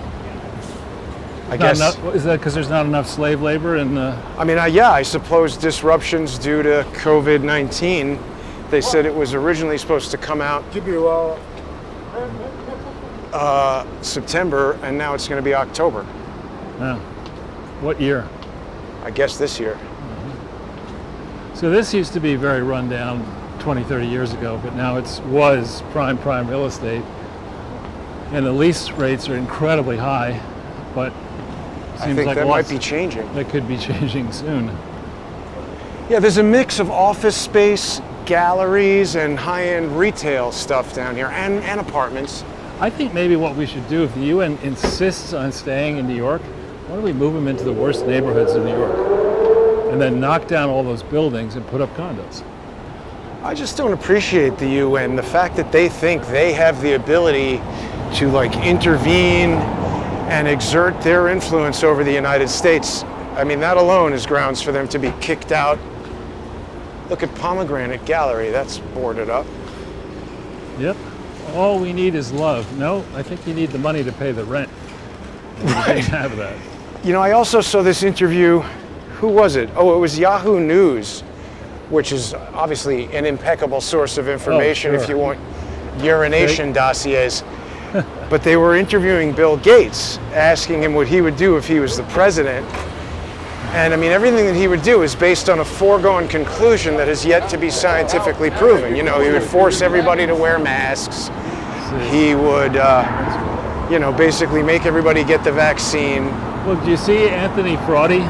I guess. Is that because there's not enough slave labor in? I mean, yeah, I suppose disruptions due to COVID-19. They said it was originally supposed to come out September, and now it's going to be October. Yeah. What year? I guess this year. So this used to be very run down 20, 30 years ago, but now was prime real estate. And the lease rates are incredibly high, but I seems think like that might be changing. that could be changing soon. Yeah, there's a mix of office space, galleries, and high-end retail stuff down here, and apartments. I think maybe what we should do, if the UN insists on staying in New York, why don't we move them into the worst neighborhoods of New York and then knock down all those buildings and put up condos? I just don't appreciate the UN, the fact that they think they have the ability to like intervene and exert their influence over the United States. I mean, that alone is grounds for them to be kicked out. Look at Pomegranate Gallery, that's boarded up. Yep. All we need is love. No, I think you need the money to pay the rent. And you didn't have that. You know, I also saw this interview, who was it? Oh, it was Yahoo News, which is obviously an impeccable source of information sure. if you want urination dossiers. But they were interviewing Bill Gates, asking him what he would do if he was the president. And I mean, everything that he would do is based on a foregone conclusion that has yet to be scientifically proven. You know, he would force everybody to wear masks. He would, you know, basically make everybody get the vaccine. Well, do you see Anthony Fauci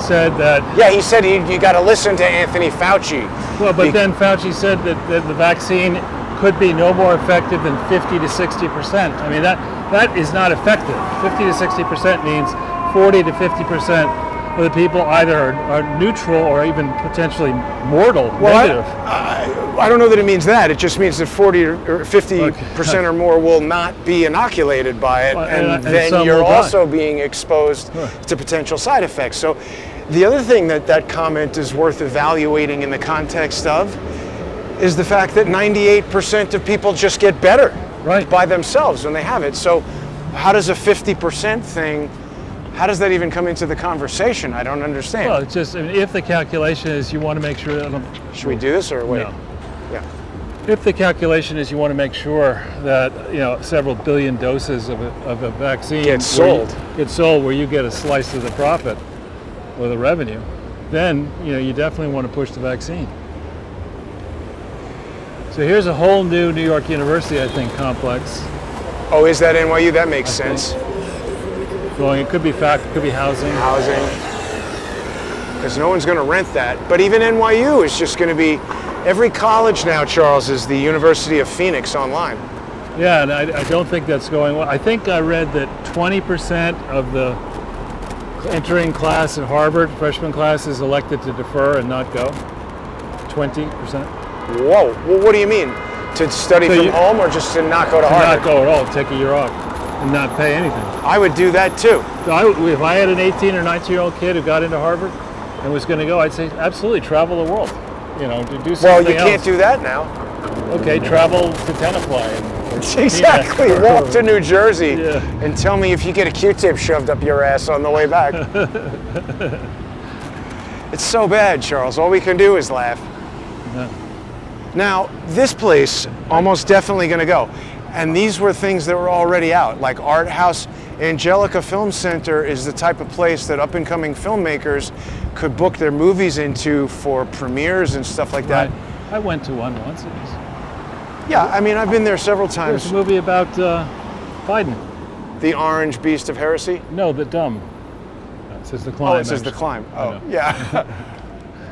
said that? Yeah, he said you got to listen to Anthony Fauci. Well, but then Fauci said that the vaccine could be no more effective than 50 to 60%. I mean, that is not effective. 50 to 60% means 40 to 50% of the people either are neutral or even potentially mortal, negative. I don't know that it means that. It just means that 40 or 50% or more will not be inoculated by it, and then you're also being exposed to potential side effects. So the other thing that comment is worth evaluating in the context of is the fact that 98% of people just get better by themselves when they have it. So how does a 50% thing, how does that even come into the conversation? I don't understand. Well, it's just, I mean, if the calculation is you want to make sure that... Should we do this or wait? No. Yeah. If the calculation is you want to make sure that, you know, several billion doses of a vaccine get sold where you get a slice of the profit or the revenue, then, you know, you definitely want to push the vaccine. So here's a whole new New York University, I think, complex. Oh, is that NYU? That makes sense. Going, it could be it could be housing. Because no one's going to rent that. But even NYU is just going to be, every college now, Charles, is the University of Phoenix online. Yeah, and I don't think that's going well. I think I read that 20% of the entering class at Harvard, freshman class, is elected to defer and not go. 20%. Whoa, well, what do you mean? To study from home or just to not go to Harvard? Not go at all, take a year off and not pay anything. I would do that too. So if I had an 18 or 19-year-old kid who got into Harvard and was going to go, I'd say absolutely travel the world. You know, to do something else. Well, you can't do that now. Okay, travel to Tenafly. Exactly. Walk to New Jersey and tell me if you get a Q-tip shoved up your ass on the way back. It's so bad, Charles. All we can do is laugh. Yeah. Now, this place, almost definitely going to go. And these were things that were already out, like Art House. Angelica Film Center is the type of place that up-and-coming filmmakers could book their movies into for premieres and stuff like that. I went to one once. Yeah, I mean, I've been there several times. There's a movie about Biden. The Orange Beast of Heresy? No, The Dumb. It says The Climb. Oh, it says The Climb. Oh, yeah.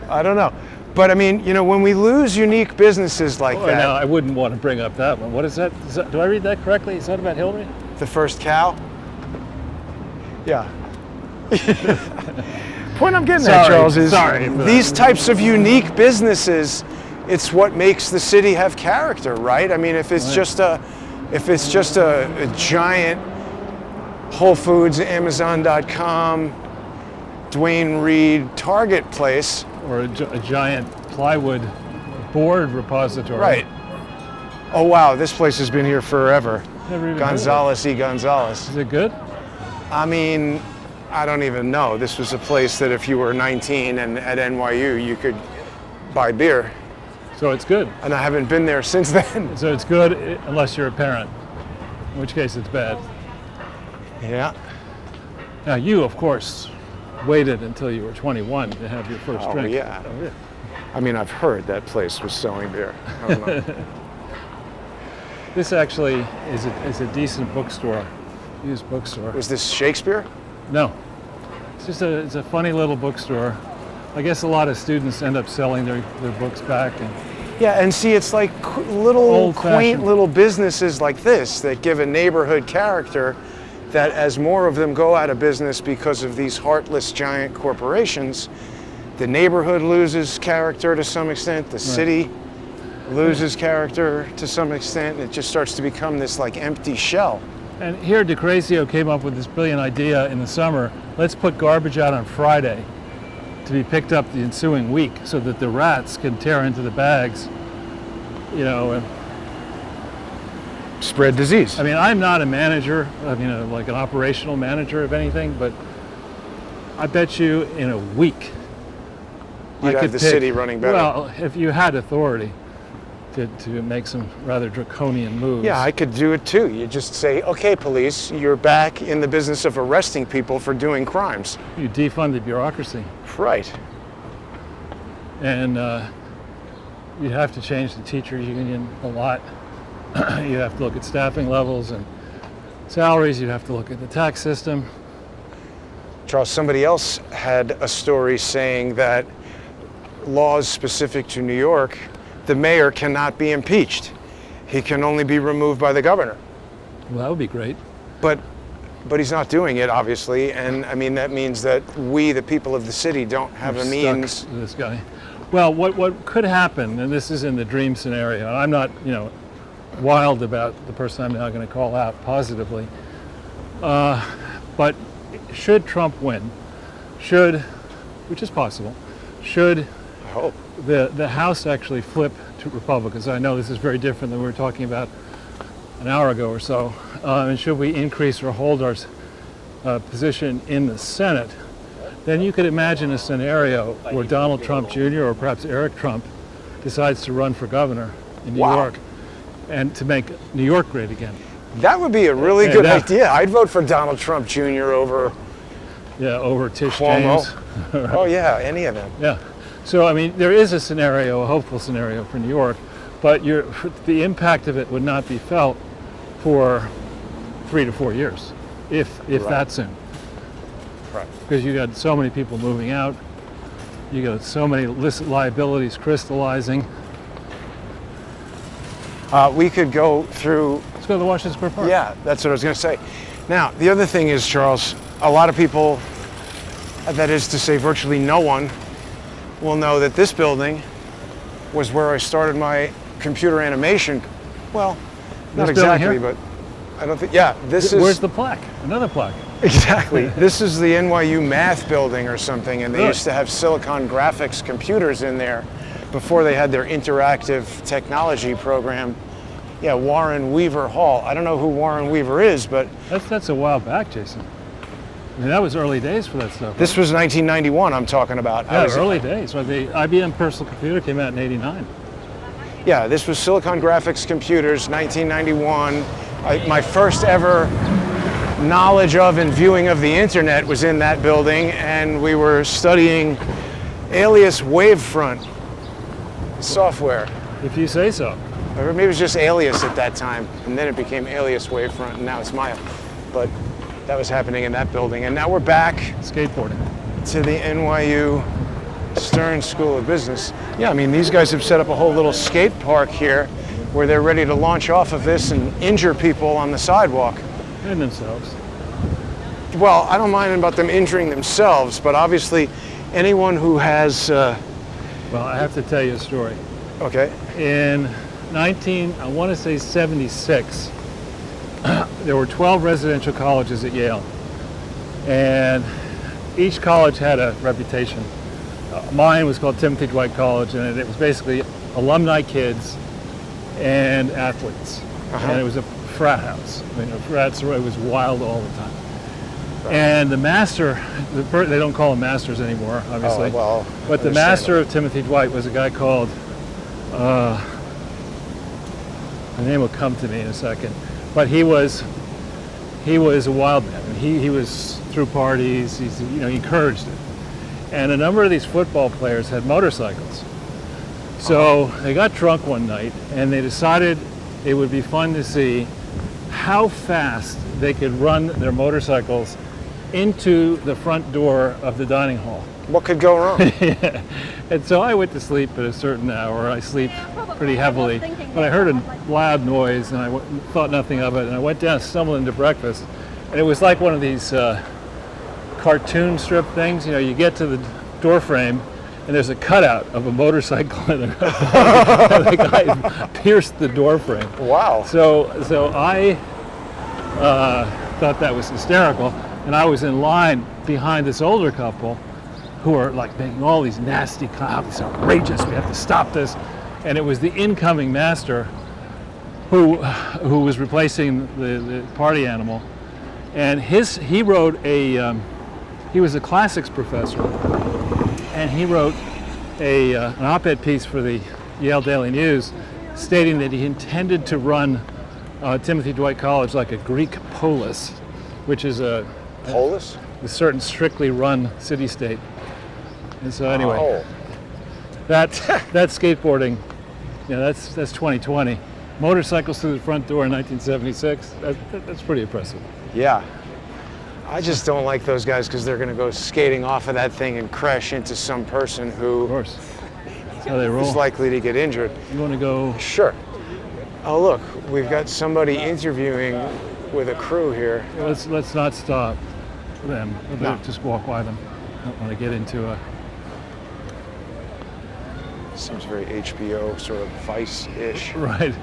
I don't know. But I mean, you know, when we lose unique businesses like that. Now, I wouldn't want to bring up that one. What is that? Do I read that correctly? Is that about Hillary? The first cow? Yeah. Point I'm getting at, Charles, is these types of unique businesses, it's what makes the city have character, right? I mean, if it's just a giant Whole Foods, Amazon.com, Dwayne Reed, Target place, or a giant plywood board repository. Right. Oh wow, this place has been here forever. Gonzales y Gonzales. Is it good? I mean, I don't even know. This was a place that if you were 19 and at NYU, you could buy beer. So it's good. And I haven't been there since then. So it's good unless you're a parent, in which case it's bad. Yeah. Now you, of course, waited until you were 21 to have your first drink. Yeah. I mean, I've heard that place was selling beer. I don't know. This actually is a decent bookstore, used bookstore. Was this Shakespeare? No, it's a funny little bookstore. I guess a lot of students end up selling their books back. And Yeah, and see, it's like little Old-fashioned. quaint little businesses like this that give a neighborhood character that as more of them go out of business because of these heartless giant corporations, the neighborhood loses character to some extent, the city loses character to some extent, and it just starts to become this like empty shell. And here DeCrazio came up with this brilliant idea in the summer. Let's put garbage out on Friday to be picked up the ensuing week so that the rats can tear into the bags, you know. And Spread disease. I mean, I'm not a manager, like an operational manager of anything, but I bet you in a week You'd have the city running better. Well, if you had authority to make some rather draconian moves. Yeah, I could do it too. You just say, okay, police, you're back in the business of arresting people for doing crimes. You defund the bureaucracy. Right. And you'd have to change the teacher union a lot. You'd have to look at staffing levels and salaries. You'd have to look at the tax system. Charles, somebody else had a story saying that laws specific to New York, the mayor cannot be impeached. He can only be removed by the governor. Well, that would be great. But he's not doing it, obviously, and I mean that means that we, the people of the city, don't have We're the stuck means. to this guy. Well, what could happen, and this is in the dream scenario, and I'm not, wild about the person I'm now going to call out positively, but should Trump win, which is possible, should I hope. the House actually flip to Republicans? I know this is very different than we were talking about an hour ago or so, and should we increase or hold our position in the Senate, then you could imagine a scenario where Donald Trump Jr. or perhaps Eric Trump decides to run for governor in New Wow. York and to make New York great again. That would be a really Yeah, good that- idea. I'd vote for Donald Trump Jr. over Yeah, over Tish Cuomo. James. Oh yeah, any of them. Yeah. So, I mean, there is a scenario, a hopeful scenario for New York, but the impact of it would not be felt for 3 to 4 years, if Right. that soon. Right. Because you got so many people moving out, you got so many illicit liabilities crystallizing. We could go through. Let's go to Washington Square Park. Yeah, that's what I was going to say. Now, the other thing is, Charles, a lot of people, that is to say virtually no one, will know that this building was where I started my computer animation. Well, not This building exactly, here? but I don't think, yeah, this is. Where's the plaque? Another plaque. Exactly. This is the NYU math building or something, and they Really? used to have Silicon Graphics computers in there before they had their interactive technology program. Yeah, Warren Weaver Hall. I don't know who Warren Weaver is, but That's a while back, Jason. I mean, that was early days for that stuff. this was 1991 I'm talking about. Yeah, early days. Well, the IBM personal computer came out in '89. Yeah, this was Silicon Graphics computers, 1991. My first ever knowledge of and viewing of the internet was in that building, and we were studying alias wavefront software. If you say so. Or maybe it was just alias at that time, and then it became alias wavefront, and now it's Maya. But that was happening in that building. And now we're back Skateboarding. to the NYU Stern School of Business. Yeah, I mean, these guys have set up a whole little skate park here where they're ready to launch off of this and injure people on the sidewalk. And themselves. Well, I don't mind about them injuring themselves, but obviously anyone who has, Well, I have to tell you a story. okay, In I want to say 76, there were 12 residential colleges at Yale. And each college had a reputation. Mine was called Timothy Dwight College, and it was basically alumni kids and athletes. And it was a frat house. I mean, it was wild all the time. And the master, they don't call them masters anymore, obviously. Oh, well, but the master of Timothy Dwight was a guy called, the name will come to me in a second, but he was a wild man. I mean, he was through parties. He encouraged it. And a number of these football players had motorcycles, So they got drunk one night and they decided it would be fun to see how fast they could run their motorcycles into the front door of the dining hall. What could go wrong? Yeah. And so I went to sleep at a certain hour. I sleep pretty heavily, but I heard a loud noise and I thought nothing of it. And I went down, stumbled into breakfast, and it was like one of these cartoon strip things. You know, you get to the door frame and there's a cutout of a motorcycle and the guy pierced the door frame. Wow. So I thought that was hysterical, and I was in line behind this older couple who are like making all these nasty comments. It's outrageous, we have to stop this. And it was the incoming master who was replacing the party animal. And he wrote he was a classics professor, and he wrote an op-ed piece for the Yale Daily News stating that he intended to run Timothy Dwight College like a Greek polis, which is a Polis? certain strictly run city-state. And so anyway, Oh. that skateboarding, that's 2020. Motorcycles through the front door in 1976. That's pretty impressive. Yeah. I just don't like those guys because they're going to go skating off of that thing and crash into some person Of who course, that's how they roll. is likely to get injured. You want to go? Sure. Oh, look, we've got somebody interviewing with a crew here. Let's not stop them. We'll No. just walk by them. I don't want to get into a. Seems very HBO, sort of Vice-ish. Right.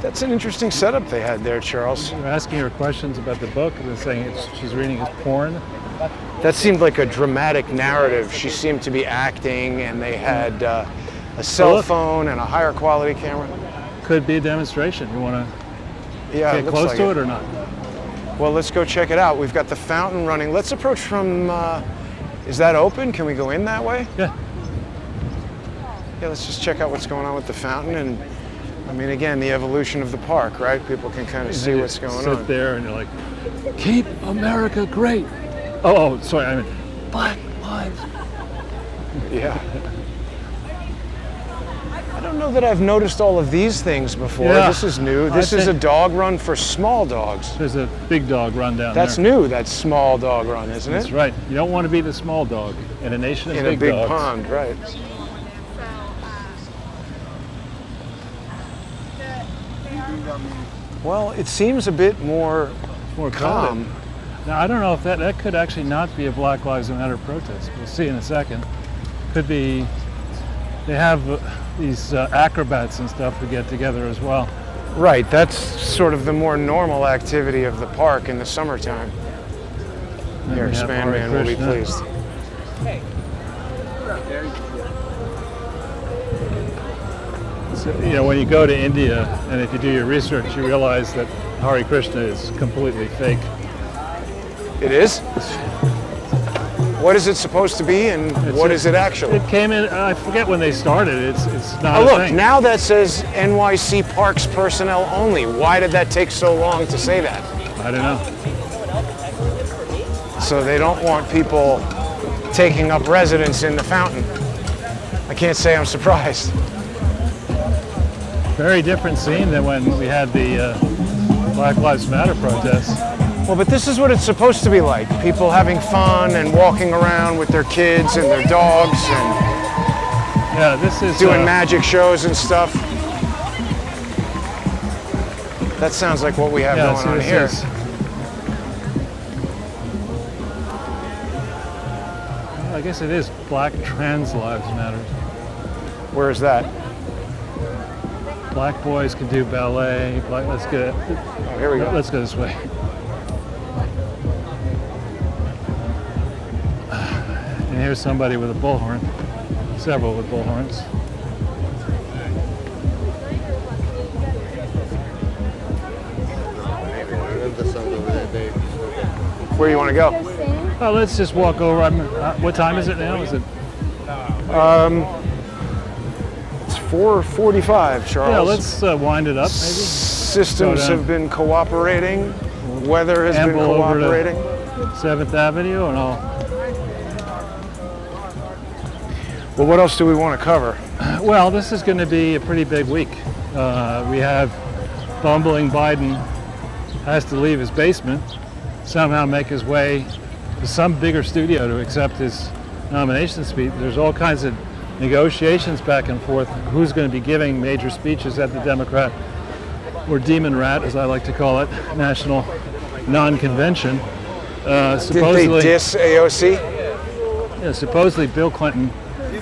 That's an interesting setup they had there, Charles. They're asking her questions about the book. They're saying she's reading as porn. That seemed like a dramatic narrative. She seemed to be acting, and they had a cell look. phone and a higher quality camera. Could be a demonstration. You want to Yeah, get looks close like to it or not? Well, let's go check it out. We've got the fountain running. Let's approach from, is that open? Can we go in that way? Yeah. Yeah, let's just check out what's going on with the fountain. And I mean, again, the evolution of the park, right? People can kind of see You what's going sit on. there and you're like, keep America great. Oh, sorry. I mean, Black Lives. Yeah. I don't know that I've noticed all of these things before. Yeah. This is new. This is a dog run for small dogs. There's a big dog run down That's there. new, that small dog run, isn't it? That's right. You don't want to be the small dog in a nation of In big a big dogs. pond, right. Well, it seems a bit more More calm. crowded. Now, I don't know if that could actually not be a Black Lives Matter protest. We'll see in a second. Could be, they have these acrobats and stuff to get together as well. Right, that's sort of the more normal activity of the park in the summertime. And Here, we have Span Hare Man will be Krishna. pleased. So, when you go to India and if you do your research, you realize that Hare Krishna is completely fake. It is? What is it supposed to be, and what is it actually? It came in, I forget when they started. It's not Oh, a look, thing. now that says NYC Parks personnel only. Why did that take so long to say that? I don't know. So they don't want people taking up residence in the fountain. I can't say I'm surprised. Very different scene than when we had the Black Lives Matter protests. Well, but this is what it's supposed to be like. People having fun and walking around with their kids and their dogs and Yeah, this is doing magic shows and stuff. That sounds like what we have yeah, going see on this here. is- Well, I guess it is Black Trans Lives Matter. Where is that? Black boys can do ballet. Let's go. Oh, here we go. Let's go this way. And here's somebody with a bullhorn. Several with bullhorns. Where you want to go? Oh, let's just walk over. What time is it now? Is it? It's 4:45, Charles. Yeah, let's wind it up, maybe. Systems Go down. have been cooperating. Weather has been Amble over to cooperating. 7th Avenue, and I'll. Well, what else do we want to cover? Well, this is going to be a pretty big week. We have bumbling Biden has to leave his basement, somehow make his way to some bigger studio to accept his nomination speech. There's all kinds of negotiations back and forth. Who's going to be giving major speeches at the Democrat, or Demon Rat, as I like to call it, National Non-Convention. Did Supposedly, they diss AOC? yeah, supposedly Bill Clinton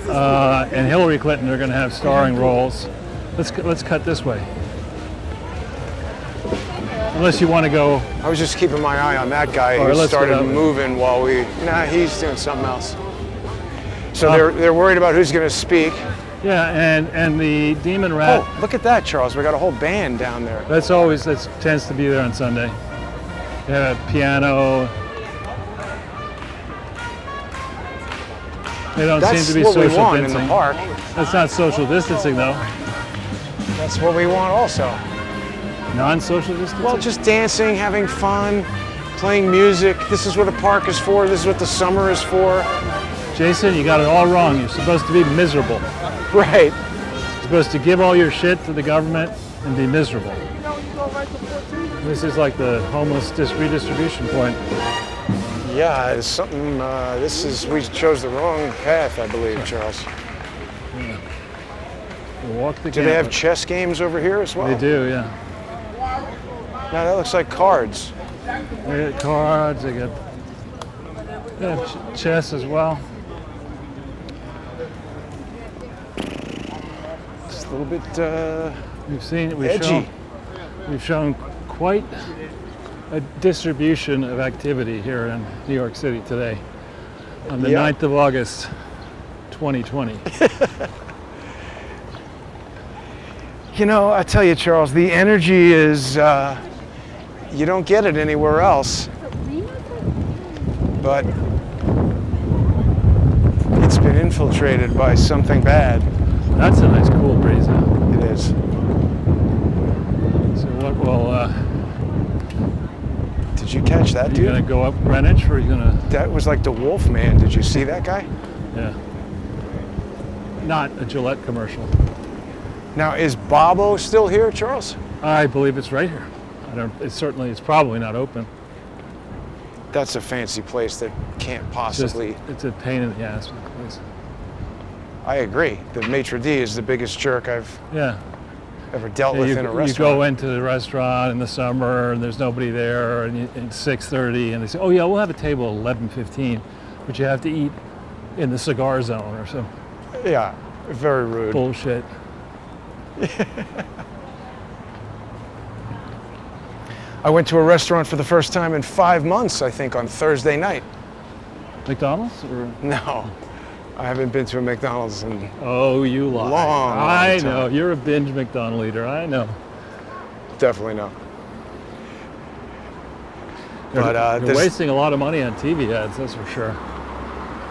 and Hillary Clinton are going to have starring roles. Let's cut this way. Unless you want to go. I was just keeping my eye on that guy All right, who let's started get out. moving while we. Nah, he's doing something else. So they're worried about who's going to speak. Yeah, and the Demon Rat. Oh, look at that, Charles. We got a whole band down there. That tends to be there on Sunday. They have a piano. They don't That's seem to be what we social want in distancing. the park. That's not social distancing though. That's what we want also. Non-social distancing. Well, just dancing, having fun, playing music. This is what a park is for. This is what the summer is for. Jason, you got it all wrong. You're supposed to be miserable. Right. You're supposed to give all your shit to the government and be miserable. This is like the homeless redistribution point. Yeah, it's something. We chose the wrong path, I believe, Charles. We'll walk the Do they have campus. chess games over here as well? They do, yeah. No, that looks like cards. They got cards. They got chess as well. It's a little bit edgy. We've shown quite a distribution of activity here in New York City today on the 9th of August, 2020. You know, I tell you, Charles, the energy is, you don't get it anywhere else. But it's been infiltrated by something bad. That's a nice cool breeze. Huh? It is. So what will, Did you catch that, are you dude? gonna go up Greenwich or are you gonna, That was like the Wolf Man. Did you see that guy? yeah. Not a Gillette commercial. Now, is Bobo still here, Charles? I believe it's right here. It's probably not open. That's a fancy place that can't possibly. It's a pain in the ass. Place. I agree. The maitre d' is the biggest jerk I've Yeah. ever dealt Yeah, with you, in a you restaurant. go into the restaurant in the summer and there's nobody there, and it's 6:30, and they say, "Oh yeah, we'll have a table at 11:15, but you have to eat in the cigar zone or some Yeah, very rude. bullshit." I went to a restaurant for the first time in 5 months, I think, on Thursday night. McDonald's or No, I haven't been to a McDonald's in. oh, you lie. Long I time. know you're a binge McDonald eater. I know. Definitely no. But You're this, wasting a lot of money on TV ads, that's for sure.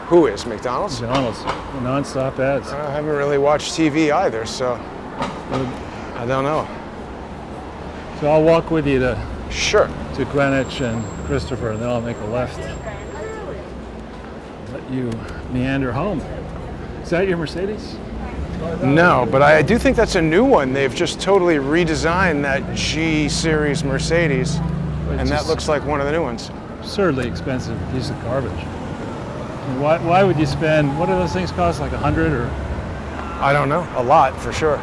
who is McDonald's? McDonald's, non-stop ads. I haven't really watched TV either, so I don't know. So I'll walk with you to Sure. Greenwich and Christopher, and then I'll make a left. Let you meander home. Is that your Mercedes? No, but I do think that's a new one. They've just totally redesigned that G Series Mercedes, and that just looks like one of the new ones. absurdly expensive piece of garbage. And why would you spend, what do those things cost, like 100 or? I don't know, a lot for sure.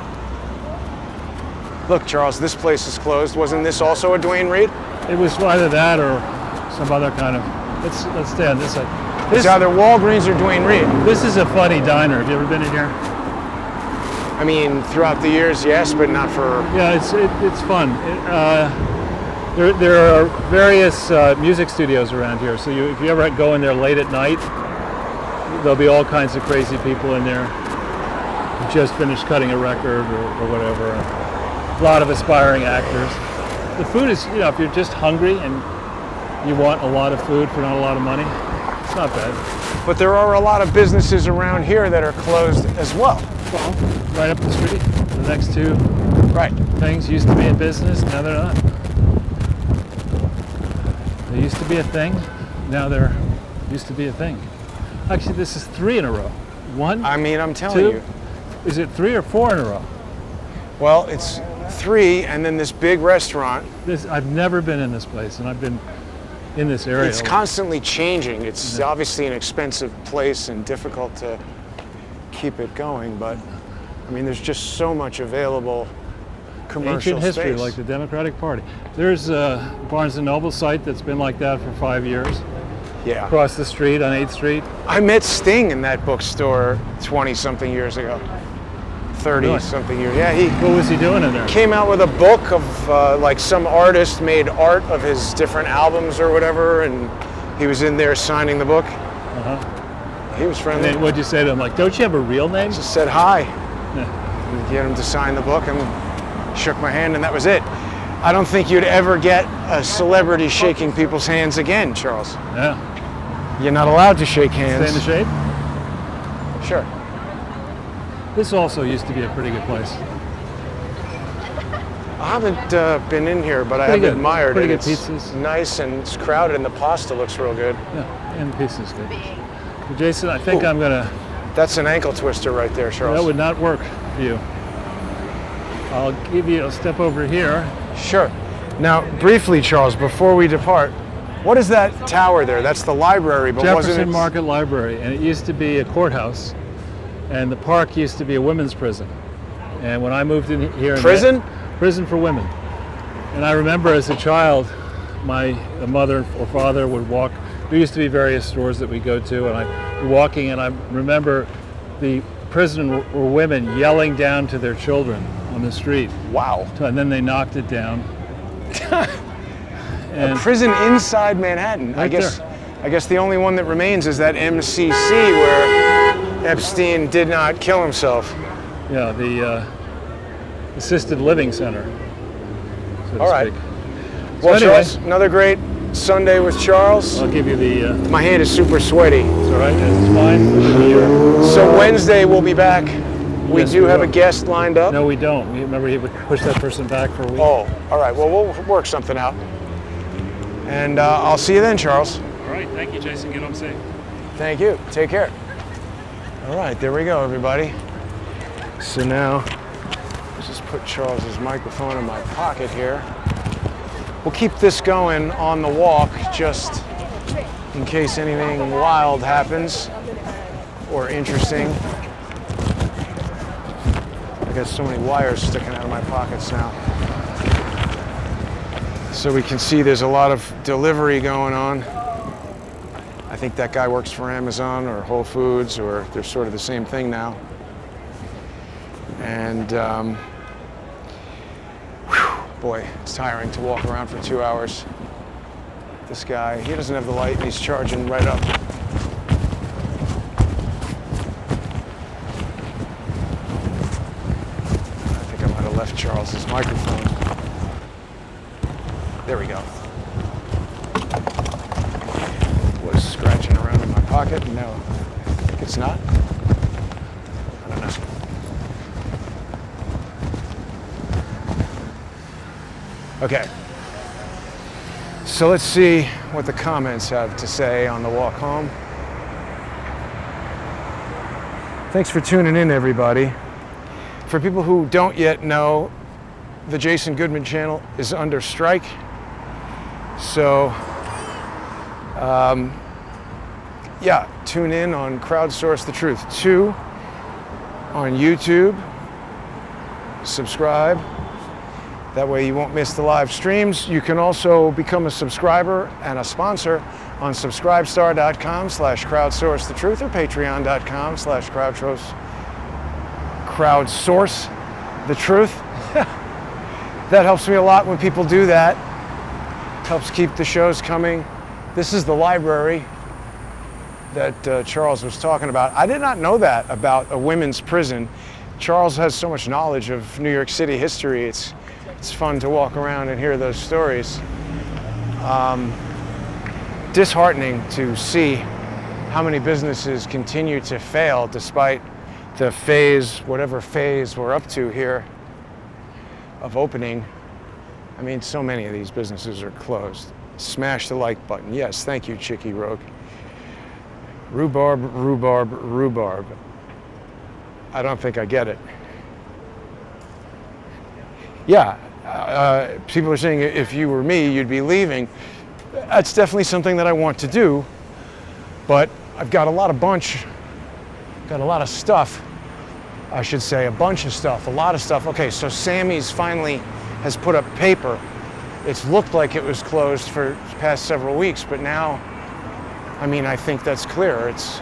Look, Charles, this place is closed. Wasn't this also a Dwayne Reed? It was either that or some other kind of, let's stay on this side. It's either Walgreens or Dwayne Reed. This is a funny diner. Have you ever been in here? I mean, throughout the years, yes, but not for. Yeah, it's fun. There are various music studios around here, so if you ever go in there late at night, there'll be all kinds of crazy people in there who just finished cutting a record or whatever. A lot of aspiring actors. The food is, if you're just hungry and you want a lot of food for not a lot of money, it's not bad. But there are a lot of businesses around here that are closed as well. Well, right up the street. The next two Right. things used to be in business, now they're not. They used to be a thing, now they're used to be a thing. Actually, this is 3 in a row. One, I mean, I'm telling two. you. Is it 3 or 4 in a row? Well, it's 3, and then this big restaurant. I've never been in this place, and I've been in this area. It's constantly changing. It's obviously an expensive place and difficult to keep it going, but I mean, there's just so much available commercial Ancient history, space. like the Democratic Party. There's a Barnes & Noble site that's been like that for 5 years. Yeah. Across the street on 8th Street. I met Sting in that bookstore 20-something years ago. 30-something years. Yeah, he What was he doing in there? came out with a book of like some artist made art of his different albums or whatever, and he was in there signing the book. Uh-huh. He was And friendly. then what'd you say to him? Like, don't you have a real name? Just said hi. Yeah. Get him to sign the book and shook my hand, and that was it. I don't think you'd ever get a celebrity shaking people's hands again, Charles. Yeah. You're not allowed to shake Stay in hands. the shade? Sure. This also used to be a pretty good place. I haven't been in here, but I Pretty have good. admired Pretty it. good It's pizzas. nice and it's crowded, and the pasta looks real good. Yeah, and the pizza's good. Well, Jason, I think Ooh. I'm gonna, That's an ankle twister right there, Charles. that would not work for you. I'll give you a step over here. Sure. Now, briefly, Charles, before we depart, what is that tower there? That's the library, but wasn't Jefferson it? Market Library, and it used to be a courthouse, and the park used to be a women's prison. And when I moved in here, Prison? Prison for women. And I remember as a child, my mother or father would walk. There used to be various stores that we go to, and I'd be walking, and I remember the prison were women yelling down to their children on the street, Wow. and then they knocked it down. A prison inside Manhattan. Right I guess the only one that remains is that MCC where Epstein did not kill himself. Yeah, the assisted living center. So to All right. speak. Well, anyway. Charles, another great Sunday with Charles. I'll give you the. My hand is super sweaty. It's all right. It's fine. I'll give you your- So Wednesday we'll be back. We Yes, do we have a will. guest lined up. No, we don't. We remember he would push that person back for a week. Oh, all right. Well, we'll work something out. And I'll see you then, Charles. All right. Thank you, Jason. Get home safe. Thank you. Take care. All right, there we go, everybody. So now, let's just put Charles's microphone in my pocket here. We'll keep this going on the walk just in case anything wild happens or interesting. I got so many wires sticking out of my pockets now. So we can see there's a lot of delivery going on. I think that guy works for Amazon or Whole Foods, or they're sort of the same thing now. And boy, it's tiring to walk around for 2 hours. This guy, he doesn't have the light and he's charging right up. I think I might have left Charles's microphone. There we go. Was scratching around in my pocket. No, I think it's not. I don't know. Okay. So let's see what the comments have to say on the walk home. Thanks for tuning in, everybody. For people who don't yet know, the Jason Goodman channel is under strike. So, yeah, tune in on Crowdsource the Truth 2 on YouTube. Subscribe. That way you won't miss the live streams. You can also become a subscriber and a sponsor on subscribestar.com/crowdsource the truth or patreon.com/crowdsource the truth. That helps me a lot when people do that. Helps keep the shows coming. This is the library that Charles was talking about. I did not know that about a women's prison. Charles has so much knowledge of New York City history. It's fun to walk around and hear those stories. Disheartening to see how many businesses continue to fail despite the phase, whatever phase we're up to here of opening. I mean, so many of these businesses are closed. Smash the like button. Yes, thank you, Chicky Rogue. Rhubarb, rhubarb, rhubarb. I don't think I get it. Yeah, people are saying if you were me, you'd be leaving. That's definitely something that I want to do, but I've got a lot of stuff, I should say, a bunch of stuff, a lot of stuff. Okay, so Sammy's finally has put up paper. It's looked like it was closed for the past several weeks, but now, I mean, I think that's clear. It's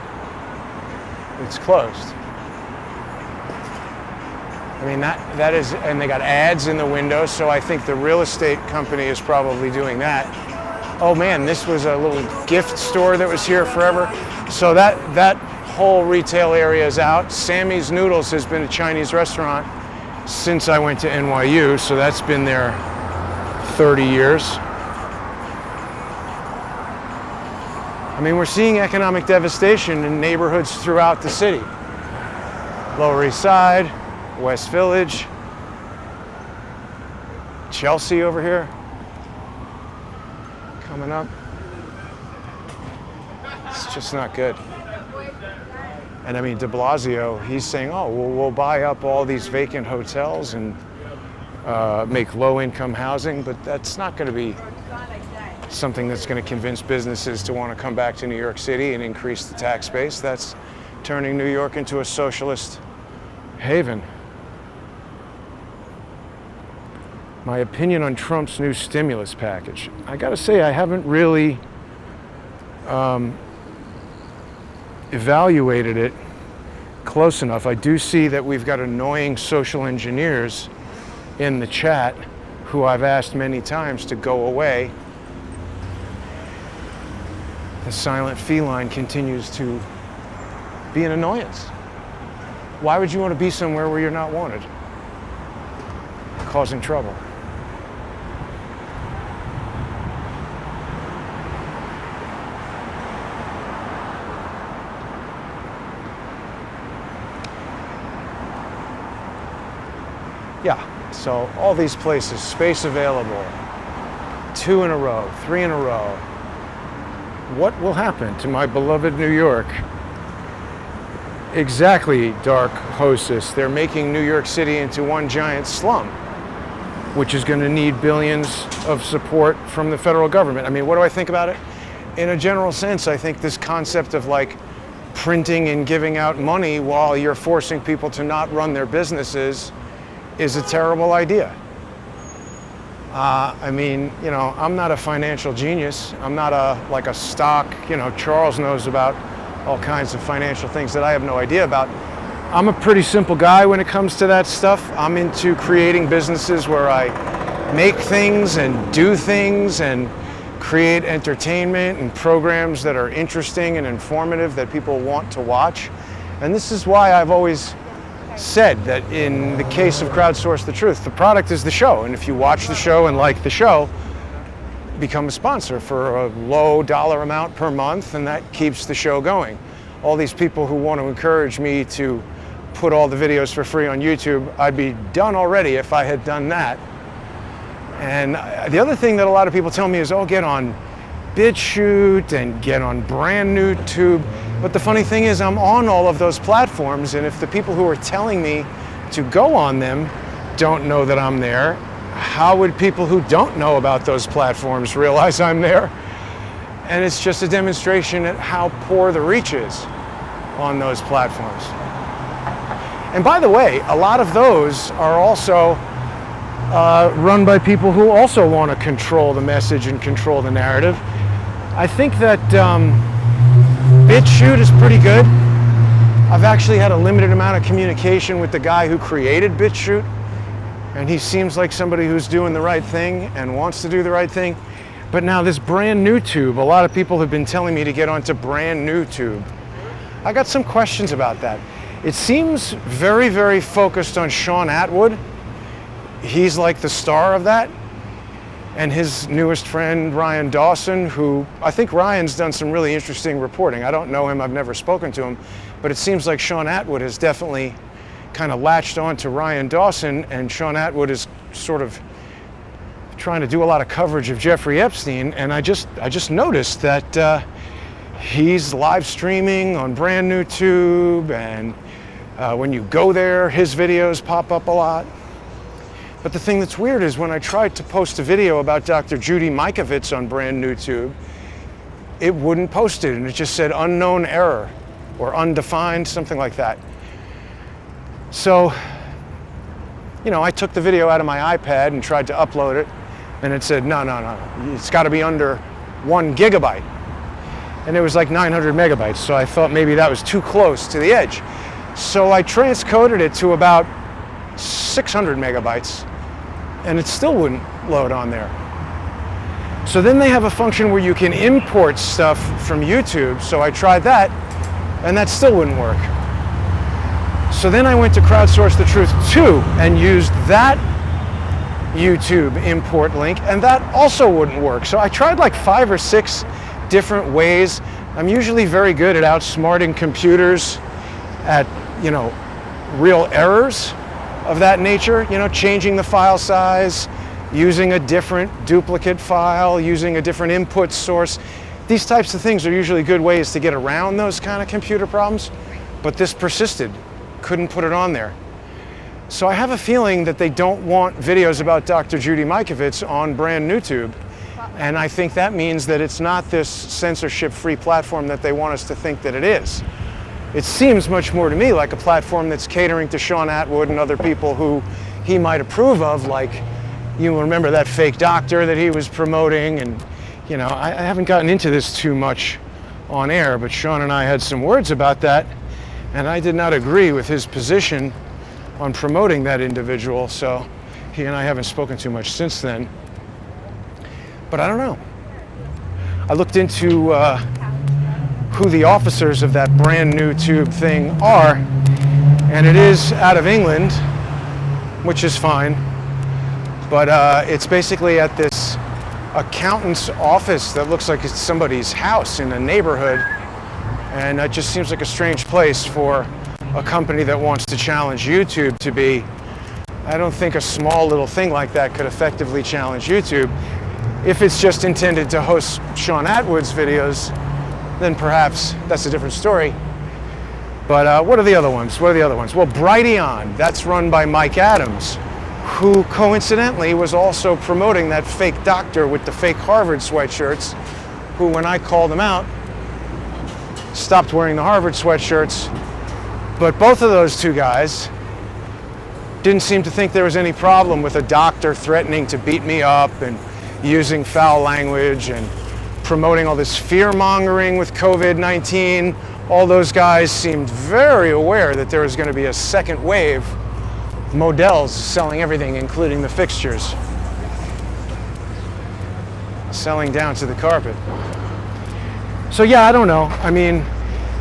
closed. I mean, that is, and they got ads in the windows, so I think the real estate company is probably doing that. Oh man, this was a little gift store that was here forever. So that whole retail area is out. Sammy's Noodles has been a Chinese restaurant since I went to NYU, so that's been there 30 years. I mean, we're seeing economic devastation in neighborhoods throughout the city. Lower East Side, West Village, Chelsea over here, coming up. It's just not good. And I mean, de Blasio, he's saying, oh, well, we'll buy up all these vacant hotels and make low-income housing, but that's not going to be something that's going to convince businesses to want to come back to New York City and increase the tax base. That's turning New York into a socialist haven. My opinion on Trump's new stimulus package. I gotta say, I haven't really evaluated it close enough. I do see that we've got annoying social engineers in the chat who I've asked many times to go away. The silent feline continues to be an annoyance. Why would you want to be somewhere where you're not wanted? Causing trouble. Yeah, so all these places, space available, 2 in a row, 3 in a row. What will happen to my beloved New York? Exactly, Dark Hostess. They're making New York City into one giant slum, which is going to need billions of support from the federal government. I mean, what do I think about it? In a general sense, I think this concept of like printing and giving out money while you're forcing people to not run their businesses is a terrible idea. I mean, you know, I'm not a financial genius. I'm not like a stock, you know, Charles knows about all kinds of financial things that I have no idea about. I'm a pretty simple guy when it comes to that stuff. I'm into creating businesses where I make things and do things and create entertainment and programs that are interesting and informative that people want to watch. And this is why I've always said that in the case of Crowdsource the Truth, the product is the show. And if you watch the show and like the show, become a sponsor for a low dollar amount per month, and that keeps the show going. All these people who want to encourage me to put all the videos for free on YouTube, I'd be done already if I had done that. And the other thing that a lot of people tell me is, oh, get on BitChute and get on brand new Tube. But the funny thing is, I'm on all of those platforms, and if the people who are telling me to go on them don't know that I'm there, how would people who don't know about those platforms realize I'm there? And it's just a demonstration at how poor the reach is on those platforms. And by the way, a lot of those are also run by people who also want to control the message and control the narrative. I think that BitChute is pretty good. I've actually had a limited amount of communication with the guy who created BitChute, and he seems like somebody who's doing the right thing and wants to do the right thing. But now this brand new Tube, a lot of people have been telling me to get onto brand new Tube. I got some questions about that. It seems very, very focused on Sean Atwood. He's like the star of that. And his newest friend, Ryan Dawson, who I think Ryan's done some really interesting reporting. I don't know him, I've never spoken to him, but it seems like Sean Atwood has definitely kind of latched on to Ryan Dawson, and Sean Atwood is sort of trying to do a lot of coverage of Jeffrey Epstein, and I just noticed that he's live streaming on brand new tube, and when you go there, his videos pop up a lot. But the thing that's weird is when I tried to post a video about Dr. Judy Mikovits on brand new tube, it wouldn't post it, and it just said unknown error or undefined, something like that. So, you know, I took the video out of my iPad and tried to upload it, and it said, no, it's got to be under 1 gigabyte. And it was like 900 megabytes, so I thought maybe that was too close to the edge. So I transcoded it to about 600 megabytes, and it still wouldn't load on there. So then they have a function where you can import stuff from YouTube, so I tried that, and that still wouldn't work. So then I went to Crowdsource the Truth 2 and used that YouTube import link, and that also wouldn't work. So I tried like 5 or 6 different ways. I'm usually very good at outsmarting computers at, you know, real errors of that nature, you know, changing the file size, using a different duplicate file, using a different input source. These types of things are usually good ways to get around those kind of computer problems, but this persisted. Couldn't put it on there. So I have a feeling that they don't want videos about Dr. Judy Mikovits on brand new tube, and I think that means that it's not this censorship-free platform that they want us to think that it is. It seems much more to me like a platform that's catering to Sean Atwood and other people who he might approve of, like, you remember that fake doctor that he was promoting, and, you know, I haven't gotten into this too much on air, but Sean and I had some words about that, and I did not agree with his position on promoting that individual, so he and I haven't spoken too much since then. But I don't know. I looked into who the officers of that brand new tube thing are, and it is out of England, which is fine, but it's basically at this accountant's office that looks like it's somebody's house in a neighborhood, and that just seems like a strange place for a company that wants to challenge YouTube to be. I don't think a small little thing like that could effectively challenge YouTube. If it's just intended to host Sean Atwood's videos, then perhaps that's a different story. But what are the other ones? Well, Brighteon, that's run by Mike Adams, who coincidentally was also promoting that fake doctor with the fake Harvard sweatshirts, who, when I called him out, stopped wearing the Harvard sweatshirts. But both of those two guys didn't seem to think there was any problem with a doctor threatening to beat me up and using foul language and promoting all this fear-mongering with COVID-19. All those guys seemed very aware that there was going to be a second wave. Modell's selling everything, including the fixtures. Selling down to the carpet. So yeah, I don't know. I mean,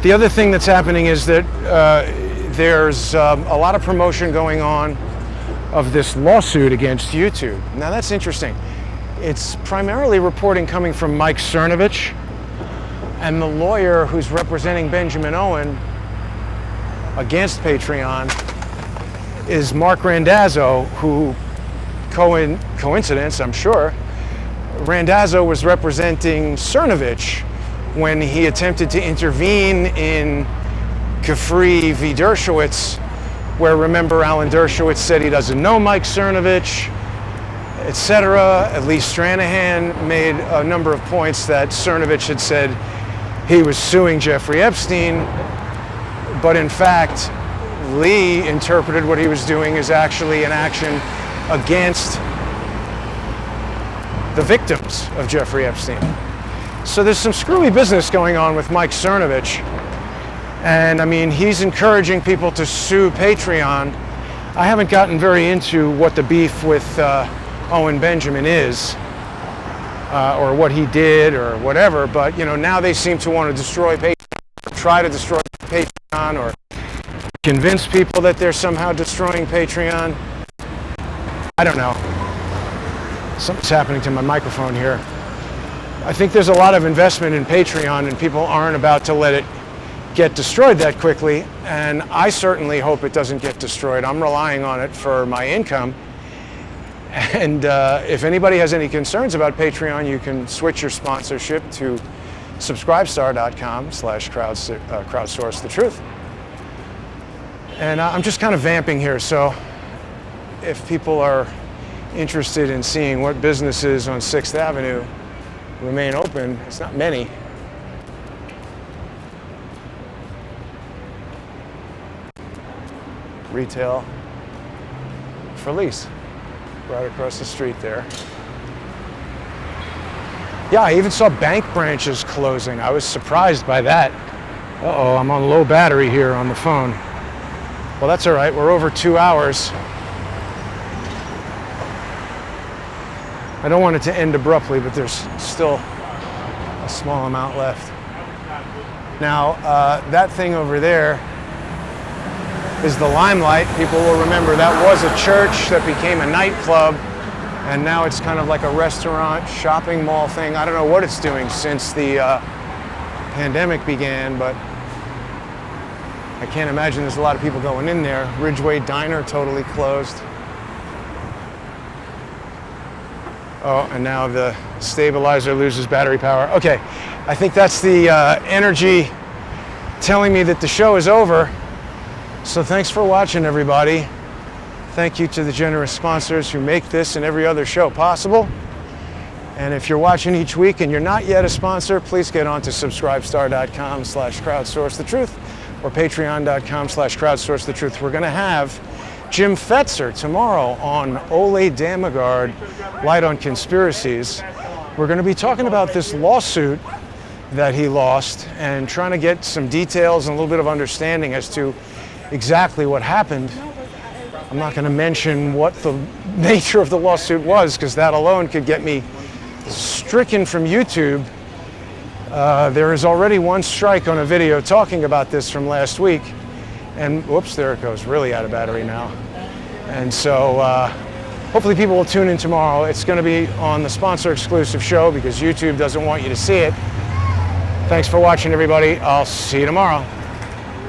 the other thing that's happening is that there's a lot of promotion going on of this lawsuit against YouTube. Now that's interesting. It's primarily reporting coming from Mike Cernovich, and the lawyer who's representing Benjamin Owen against Patreon is Mark Randazzo, who, coincidence, I'm sure, Randazzo was representing Cernovich when he attempted to intervene in Kafri v. Dershowitz, where, remember, Alan Dershowitz said he doesn't know Mike Cernovich, etc. At least Stranahan made a number of points that Cernovich had said he was suing Jeffrey Epstein, but in fact, Lee interpreted what he was doing as actually an action against the victims of Jeffrey Epstein. So there's some screwy business going on with Mike Cernovich, and I mean, he's encouraging people to sue Patreon. I haven't gotten very into what the beef with Owen Benjamin is, or what he did or whatever, but you know, now they seem to want to destroy Patreon, or try to destroy Patreon, or convince people that they're somehow destroying Patreon. I don't know. Something's happening to my microphone here. I think there's a lot of investment in Patreon, and people aren't about to let it get destroyed that quickly, and I certainly hope it doesn't get destroyed. I'm relying on it for my income. And if anybody has any concerns about Patreon, you can switch your sponsorship to subscribestar.com/crowdsource the truth. And I'm just kind of vamping here, so if people are interested in seeing what businesses on 6th Avenue remain open, it's not many. Retail for lease, right across the street there. Yeah, I even saw bank branches closing. I was surprised by that. Uh-oh, I'm on low battery here on the phone. Well, that's all right. We're over 2 hours. I don't want it to end abruptly, but there's still a small amount left. Now, that thing over there is the Limelight. People will remember that was a church that became a nightclub, and now it's kind of like a restaurant, shopping mall thing. I don't know what it's doing since the pandemic began, but I can't imagine there's a lot of people going in there. Ridgeway Diner totally closed. Oh, and now the stabilizer loses battery power. Okay, I think that's the energy telling me that the show is over. So thanks for watching, everybody. Thank you to the generous sponsors who make this and every other show possible. And if you're watching each week and you're not yet a sponsor, please get on to subscribestar.com/crowdsourcethetruth or patreon.com/crowdsourcethetruth. We're going to have Jim Fetzer tomorrow on Ole Damagard, Light on Conspiracies. We're going to be talking about this lawsuit that he lost and trying to get some details and a little bit of understanding as to exactly what happened. I'm not going to mention what the nature of the lawsuit was, because that alone could get me stricken from YouTube. There is already one strike on a video talking about this from last week, and whoops, there it goes, really out of battery now. And so hopefully people will tune in tomorrow. It's going to be on the sponsor exclusive show because YouTube doesn't want you to see it. Thanks for watching, everybody. I'll see you tomorrow.